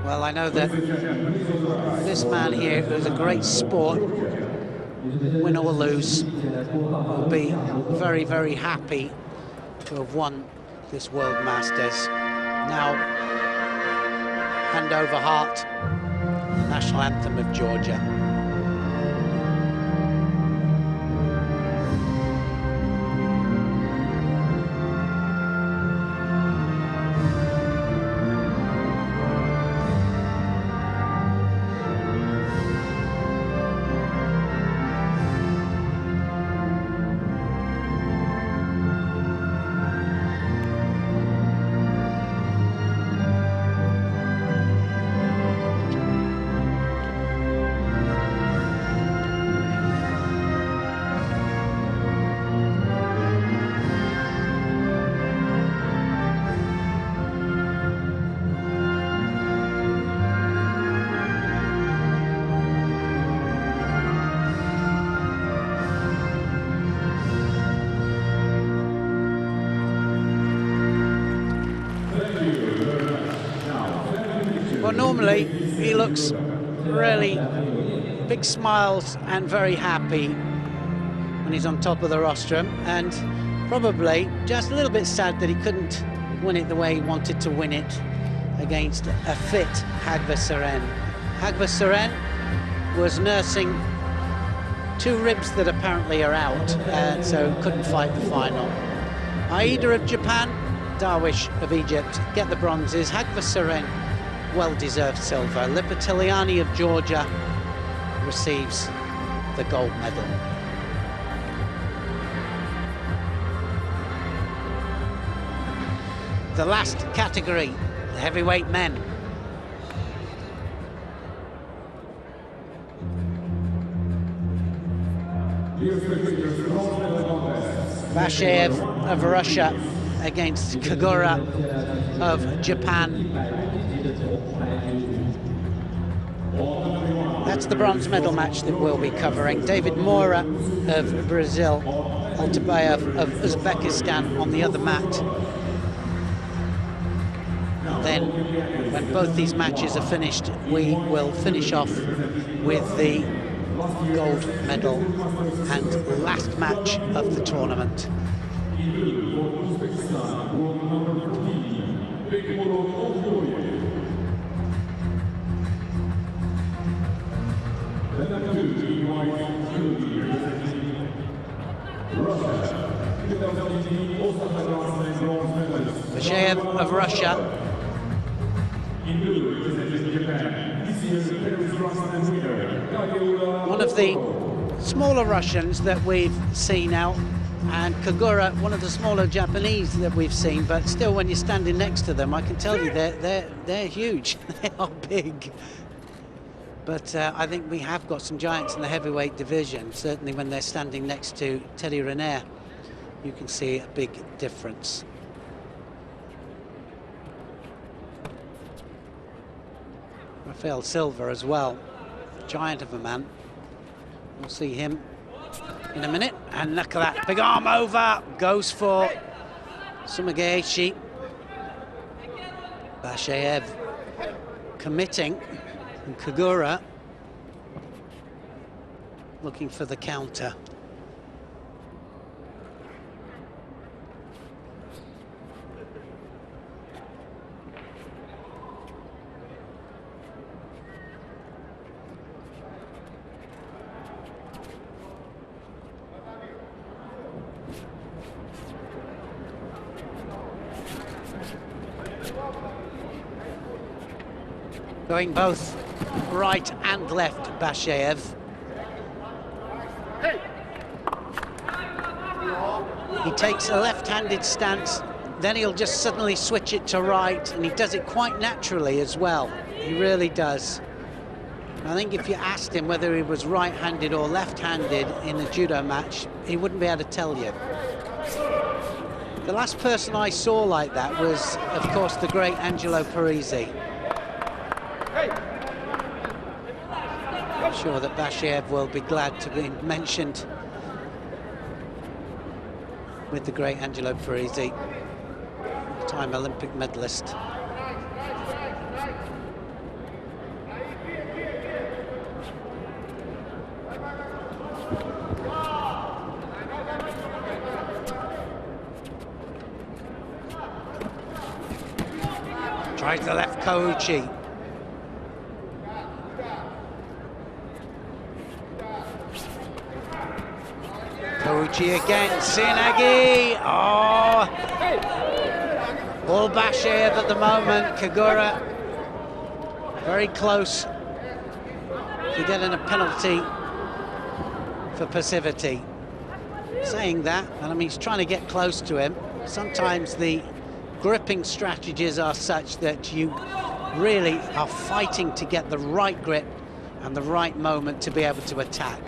Well, I know that this man here, who's a great sport, win or lose, will be very, very happy to have won this World Masters. Now, hand over heart, national anthem of Georgia. Well, normally he looks really big smiles and very happy when he's on top of the rostrum, and probably just a little bit sad that he couldn't win it the way he wanted to win it against a fit Hagva Soren. Hagva Soren was nursing 2 ribs that apparently are out, and so couldn't fight the final. Aida of Japan, Darwish of Egypt get the bronzes. Hagva Soren, well-deserved silver. Lipitiliani of Georgia receives the gold medal. The last category, the heavyweight men. Bashev of Russia against Kagura of Japan. That's the bronze medal match that we'll be covering. David Mora of Brazil, Altabayev of Uzbekistan on the other mat. And then, when both these matches are finished, we will finish off with the gold medal and last match of the tournament. Bashev of Russia. One of the smaller Russians that we've seen out, and Kagura, one of the smaller Japanese that we've seen, but still when you're standing next to them, I can tell you they're huge. They are big. But I think we have got some giants in the heavyweight division. Certainly when they're standing next to Teddy Riner, you can see a big difference. Rafael Silva as well, giant of a man. We'll see him in a minute. And look at that, big arm over, goes for Sumigaeshi. Bashev committing, and Kagura looking for the counter. Going both right and left, Basheev. He takes a left-handed stance, then he'll just suddenly switch it to right, and he does it quite naturally as well. He really does. I think if you asked him whether he was right-handed or left-handed in a judo match, he wouldn't be able to tell you. The last person I saw like that was, of course, the great Angelo Parisi. I'm sure that Basheev will be glad to be mentioned with the great Angelo Parisi, time Olympic medalist. Tries the left Kouchi. Kouchi again, Sinagi. Oh! All Basheev at the moment. Kagura very close to getting a penalty for passivity. Saying that, and I mean, he's trying to get close to him. Sometimes the gripping strategies are such that you really are fighting to get the right grip and the right moment to be able to attack.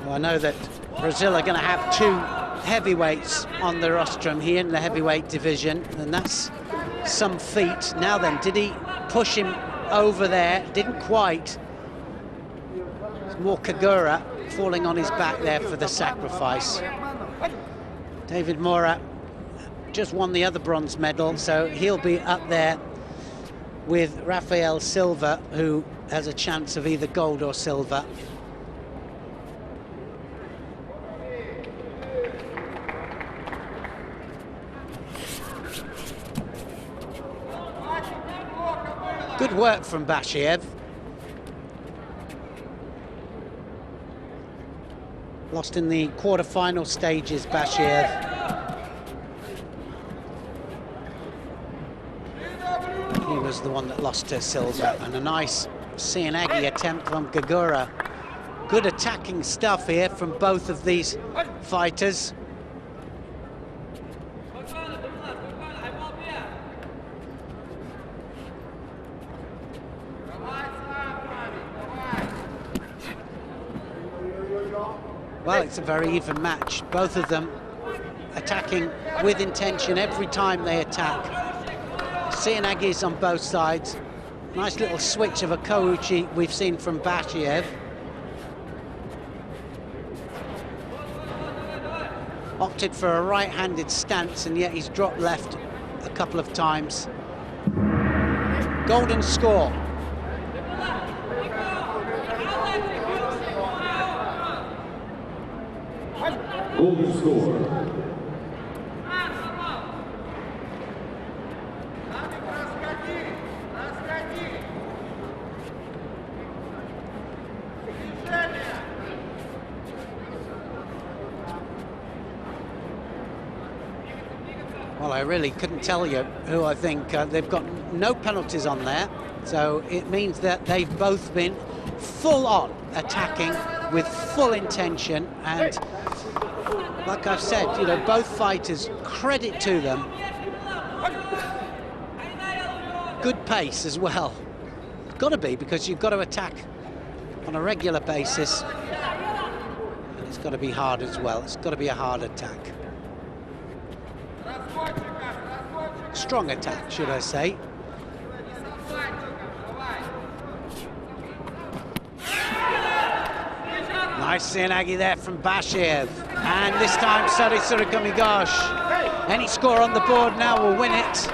Well, I know that Brazil are going to have two heavyweights on the rostrum here in the heavyweight division, and that's some feat. Now then, did he push him over there? Didn't quite. It's more Kagura falling on his back there for the sacrifice. David Mora just won the other bronze medal, so he'll be up there with Rafael Silva, who has a chance of either gold or silver. Good work from Basheev. Lost in the quarter-final stages, Basheev. He was the one that lost to Silva, and a nice Sinagi attempt from Kagura. Good attacking stuff here from both of these fighters. Well, it's a very even match. Both of them attacking with intention every time they attack. Sinagis on both sides. Nice little switch of a Kouchi we've seen from Basheev. Opted for a right-handed stance, and yet he's dropped left a couple of times. Golden score. Golden score. Well, I really couldn't tell you who I think. They've got no penalties on there, so it means that they've both been full on attacking with full intention, and like I've said, you know, both fighters, credit to them. Good pace as well. Got to be, because you've got to attack on a regular basis, and it's got to be hard as well. It's got to be a hard attack. Strong attack, should I say. Nice Sinagi there from Basheev. And this time, Sari Surikamigosh. Any score on the board now will win it.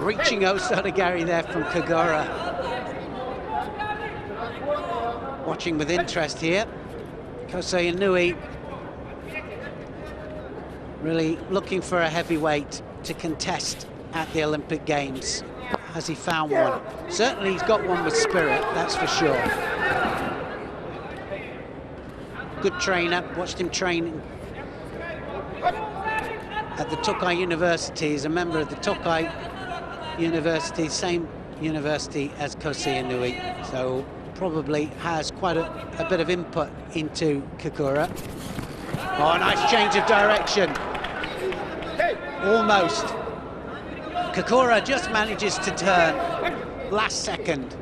Reaching Osotogari there from Kagura. Watching with interest here. Kosei Inui really looking for a heavyweight to contest at the Olympic Games. Has he found one? Certainly he's got one with spirit, that's for sure. Good trainer, watched him train at the Tokai University. He's a member of the Tokai University, same university as Kosei Inui, so probably has quite a bit of input into Kagura. Oh, nice change of direction. Almost. Kagura just manages to turn last second.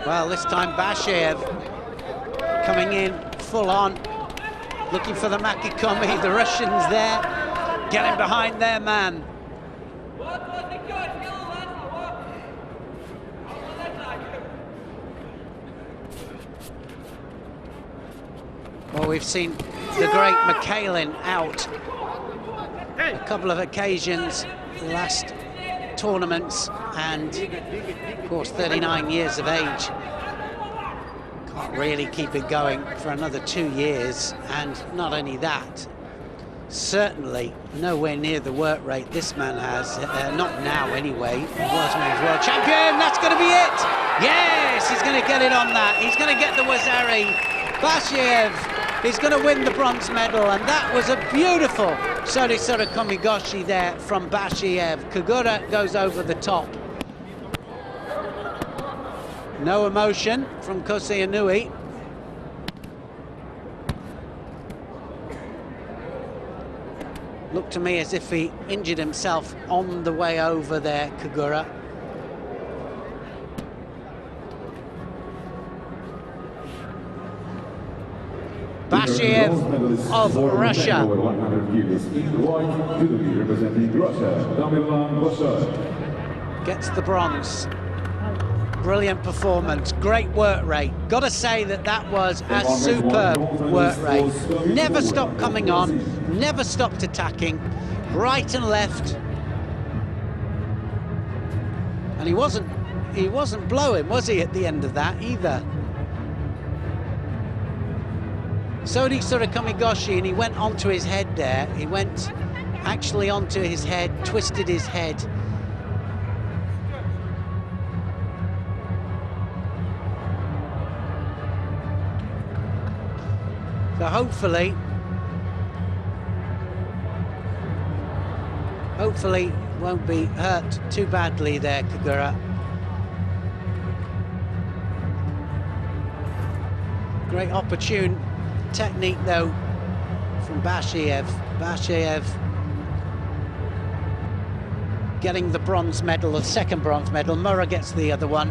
Well, this time Bashev coming in full on, looking for the Makikomi. The Russians there, getting behind their man. Well, we've seen the great Mikhailin out a couple of occasions, the last tournaments, and of course 39 years of age. Can't really keep it going for another 2 years, and not only that, certainly nowhere near the work rate this man has, not now anyway. He was men's world champion, that's going to be it! Yes, he's going to get it on that. He's going to get the Wazari. Bashiev is going to win the bronze medal, and that was a beautiful Sorisora Komigoshi there from Bashiev. Kagura goes over the top. No emotion from Kosei Inui. Looked to me as if he injured himself on the way over there, Kagura. Bashiev of Russia. Gets the bronze. Brilliant performance, great work rate. Got to say that that was a superb work rate. Never stopped coming on, never stopped attacking, right and left. And he wasn't blowing, was he, at the end of that either? Sorisora Komigoshi, and he went onto his head there. He went actually onto his head, twisted his head. So hopefully won't be hurt too badly there, Kagura. Great opportune technique though from Bashiev. Bashiev getting the bronze medal, the second bronze medal. Murrah gets the other one,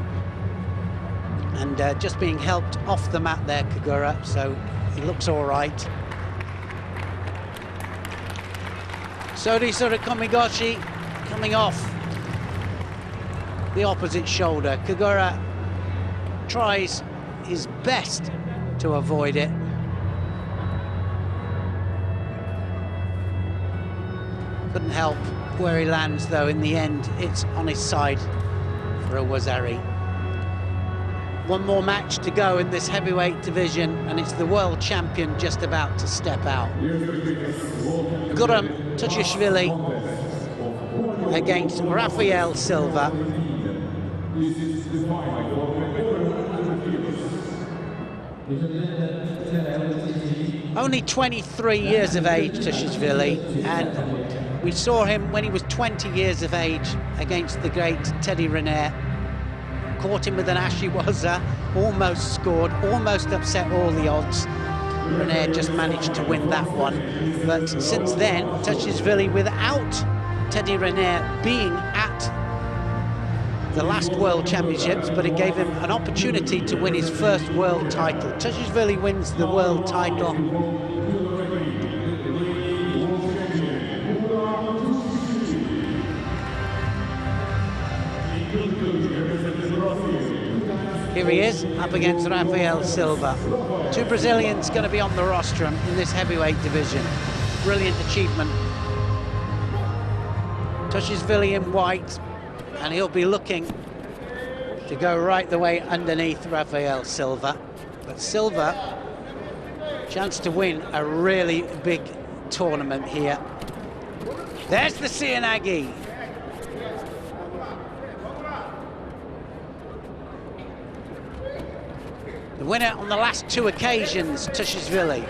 and just being helped off the mat there, Kagura, so he looks all right. Sorisora Komigoshi coming off the opposite shoulder. Kagura tries his best to avoid it. Couldn't help where he lands though. In the end, it's on his side for a Wazari. One more match to go in this heavyweight division, and it's the world champion just about to step out. Guram Tuchishvili against Rafael Silva. Only 23 years of age, Tuchishvili, and we saw him when he was 20 years of age against the great Teddy Riner. Caught him with an Ashiwaza, almost scored, almost upset all the odds. Riner just managed to win that one. But since then, Tuchishvili, without Teddy Riner being at the last World Championships, but it gave him an opportunity to win his first world title. Tuchishvili wins the world title Here he is, up against Rafael Silva. Two Brazilians going to be on the rostrum in this heavyweight division. Brilliant achievement. Tushishvili in white, and he'll be looking to go right the way underneath Rafael Silva. But Silva, chance to win a really big tournament here. There's the Cianagi. The winner on the last two occasions, Tushishvili.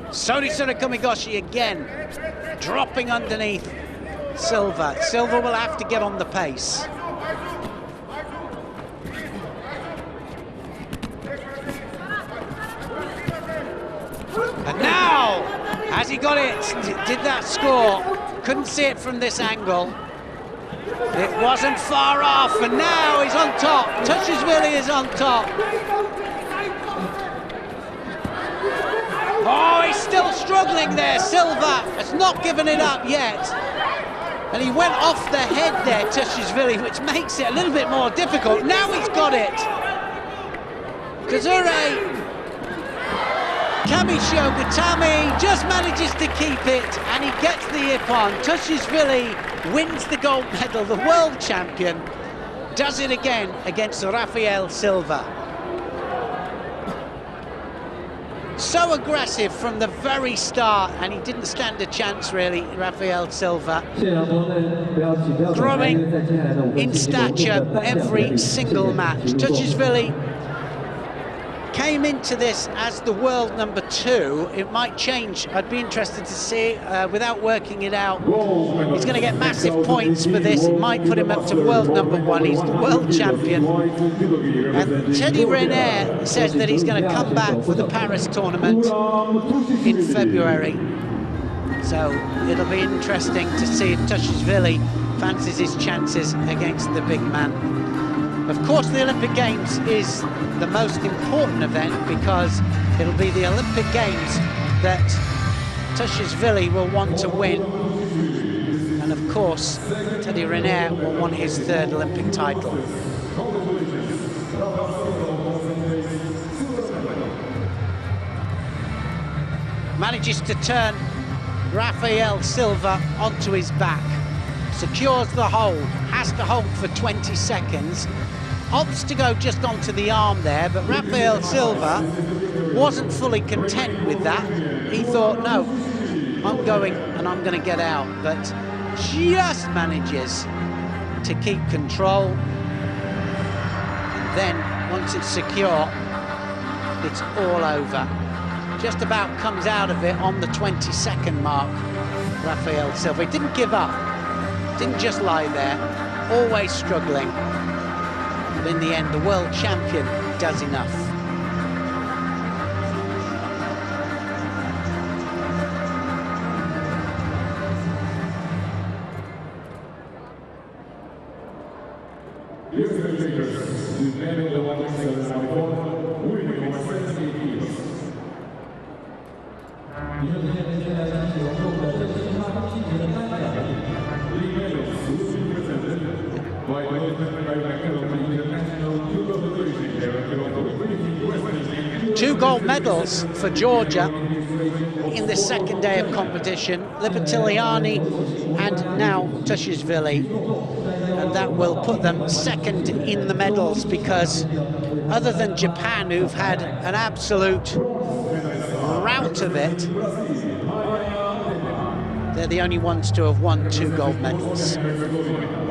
Sorisura Kumigoshi again, dropping underneath Silva. Silva will have to get on the pace. And now, has he got it? Did that score? Couldn't see it from this angle. It wasn't far off, and now he's on top. Tushishvili is on top. Oh, he's still struggling there. Silva has not given it up yet. And he went off the head there, Tushishvili, which makes it a little bit more difficult. Now he's got it. Kazure Kamisho Gatami just manages to keep it, and he gets the ippon. Tushishvili wins the gold medal. The world champion does it again against Rafael Silva. So aggressive from the very start, and he didn't stand a chance really, Rafael Silva. Growing in stature every single match. Tushishvili came into this as the world #2. It might change. I'd be interested to see, without working it out. He's going to get massive points for this. It might put him up to world #1. He's the world champion. And Teddy Riner says that he's going to come back for the Paris tournament in February. So it'll be interesting to see if Tushishvili fancies his chances against the big man. Of course, the Olympic Games is the most important event because it'll be the Olympic Games that Tushishvili will want to win. And of course, Teddy Riner will want his third Olympic title. Manages to turn Rafael Silva onto his back. Secures the hold, has to hold for 20 seconds. Opts to go just onto the arm there, but Rafael Silva wasn't fully content with that. He thought, no, I'm going and I'm going to get out, but just manages to keep control. And then, once it's secure, it's all over. Just about comes out of it on the 20-second mark, Rafael Silva. He didn't give up, didn't just lie there, always struggling. But in the end, the world champion does enough. Two gold medals for Georgia in the second day of competition. Lipitiliani and now Tushishvili. And that will put them second in the medals because other than Japan, who've had an absolute rout of it, they're the only ones to have won 2 gold medals.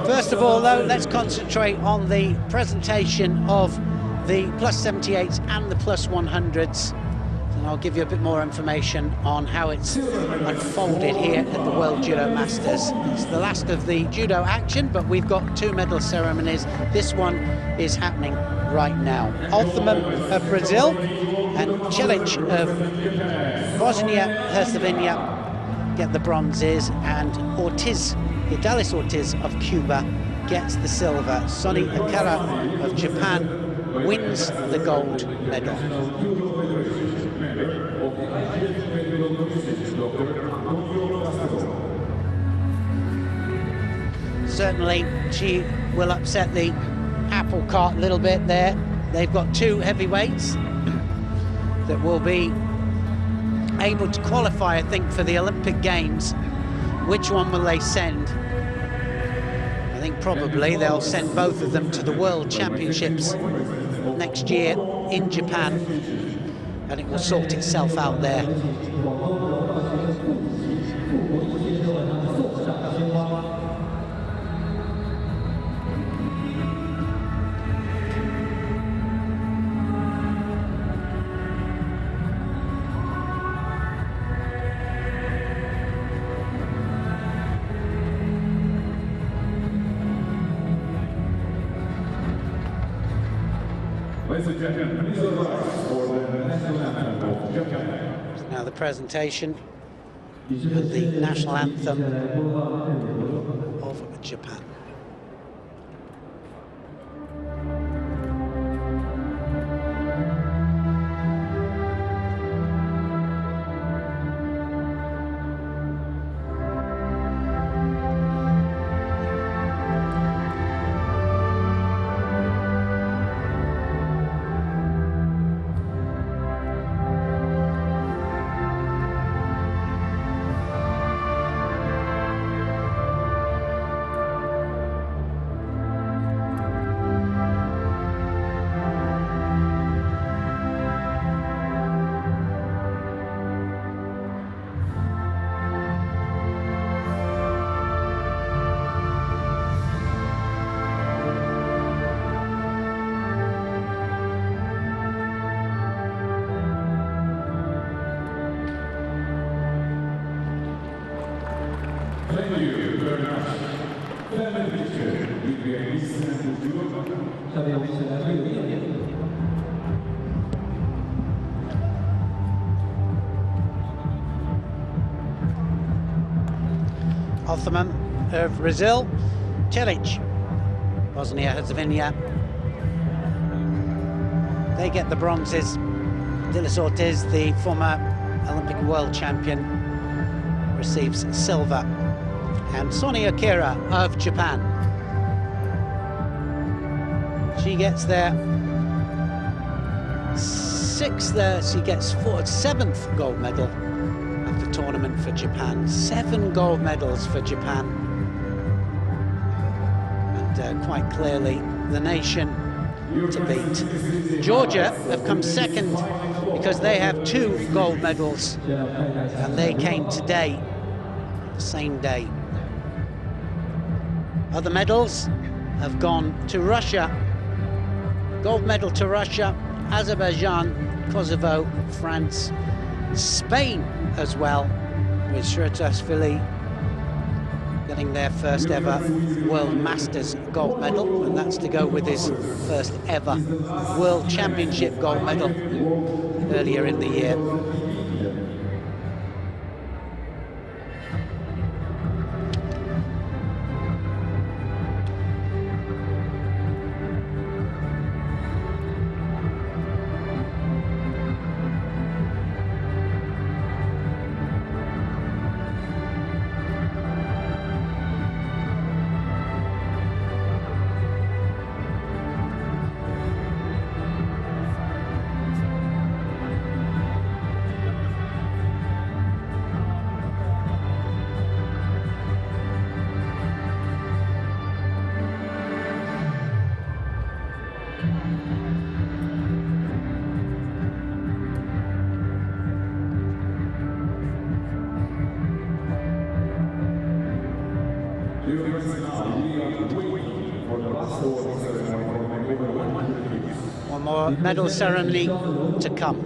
First of all, though, let's concentrate on the presentation of the +78s and the +100s, and I'll give you a bit more information on how it's unfolded here at the World Judo Masters. It's the last of the judo action, but we've got 2 medal ceremonies. This one is happening right now. Althamam of Brazil and Cilic of Bosnia-Herzegovina get the bronzes, and Idalis Ortiz of Cuba gets the silver. Sonny Akara of Japan wins the gold medal. Certainly, she will upset the apple cart a little bit there. They've got two heavyweights that will be able to qualify, I think, for the Olympic Games. Which one will they send? I think probably they'll send both of them to the World Championships next year in Japan, and it will sort itself out there. Ladies and gentlemen, please rise for the national anthem of Japan. Now the presentation of the national anthem of Japan. Thank you very much. Family picture with the Untitled Judo. 下面我们一起来会有一点点。 Othman of Brazil, Cilic, Bosnia-Herzegovina. They get the bronzes. Dilis Ortiz, the former Olympic world champion, receives silver. And Sonia Akira of Japan. She gets there sixth, she gets seventh gold medal of the tournament for Japan. 7 gold medals for Japan. And quite clearly the nation to beat. Georgia have come second because they have 2 gold medals, and they came today, the same day. Other medals have gone to Russia. Gold medal to Russia, Azerbaijan, Kosovo, France, Spain as well, with Shratasvili getting their first ever World Masters gold medal, and that's to go with his first ever World Championship gold medal earlier in the year. One more medal ceremony to come.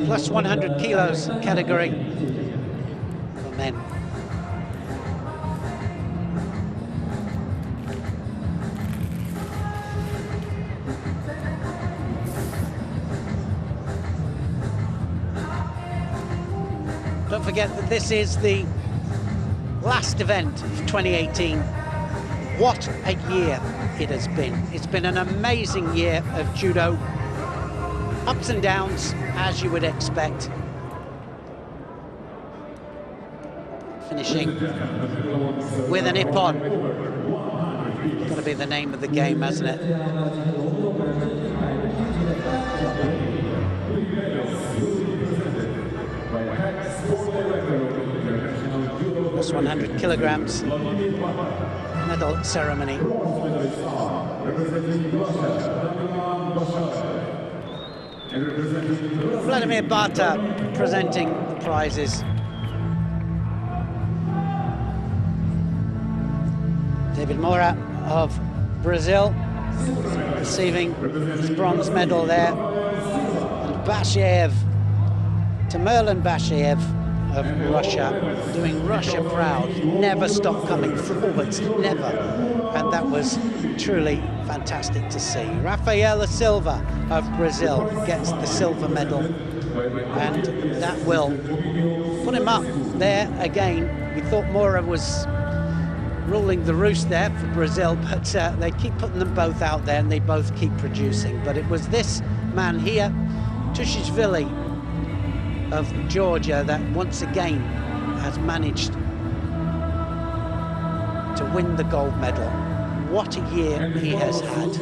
Plus 100 kilos category for men. Don't forget that this is the last event of 2018. What a year it has been. It's been an amazing year of judo. Ups and downs, as you would expect. finishing with an ippon. Got to be the name of the game, hasn't it? Plus 100 kilograms. Medal ceremony. Vladimir Bata presenting the prizes. David Moura of Brazil receiving his bronze medal there. And Bashev, Tamerlan Bashev of Russia, doing Russia proud, never stopped coming forwards, never. And that was truly fantastic to see. Rafaela Silva of Brazil gets the silver medal, and that will put him up there again. We thought Moura was ruling the roost there for Brazil, but they keep putting them both out there and they both keep producing. But it was this man here, Tushishvili of Georgia, that once again has managed to win the gold medal. What a year he has had.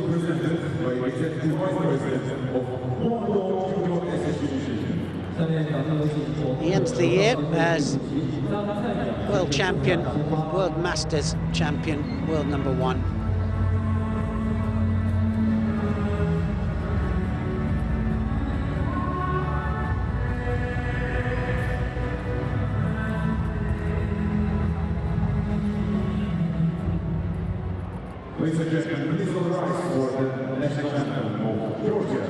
He ends the year as world champion, world masters champion, world number 1. Ladies and gentlemen, please rise for the national anthem of Georgia.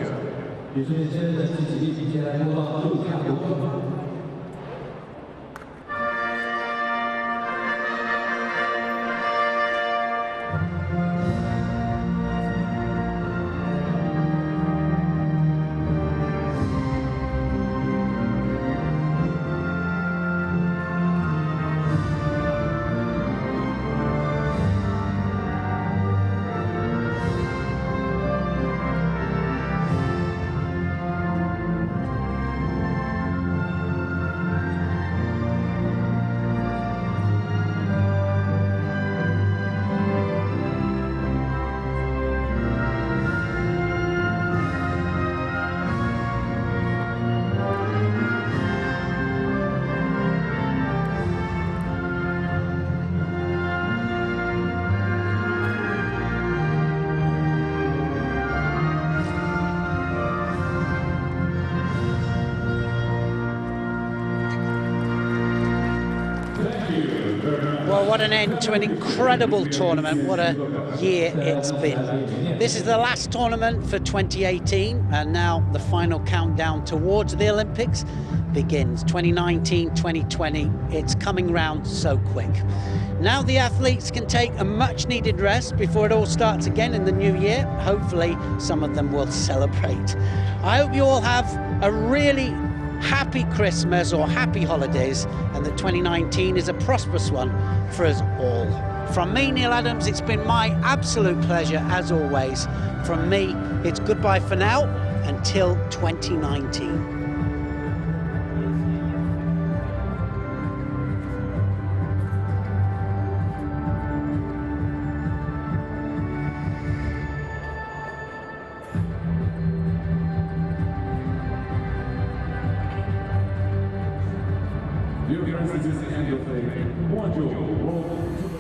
Well, what an end to an incredible tournament. What a year it's been. This is the last tournament for 2018, and now the final countdown towards the Olympics begins. 2019, 2020, it's coming round so quick. Now the athletes can take a much-needed rest before it all starts again in the new year. Hopefully, some of them will celebrate. I hope you all have a really happy Christmas or happy holidays, and that 2019 is a prosperous one for us all. From me, Neil Adams, it's been my absolute pleasure as always. From me, it's goodbye for now until 2019. Dear friends, this is the end of the Guangzhou World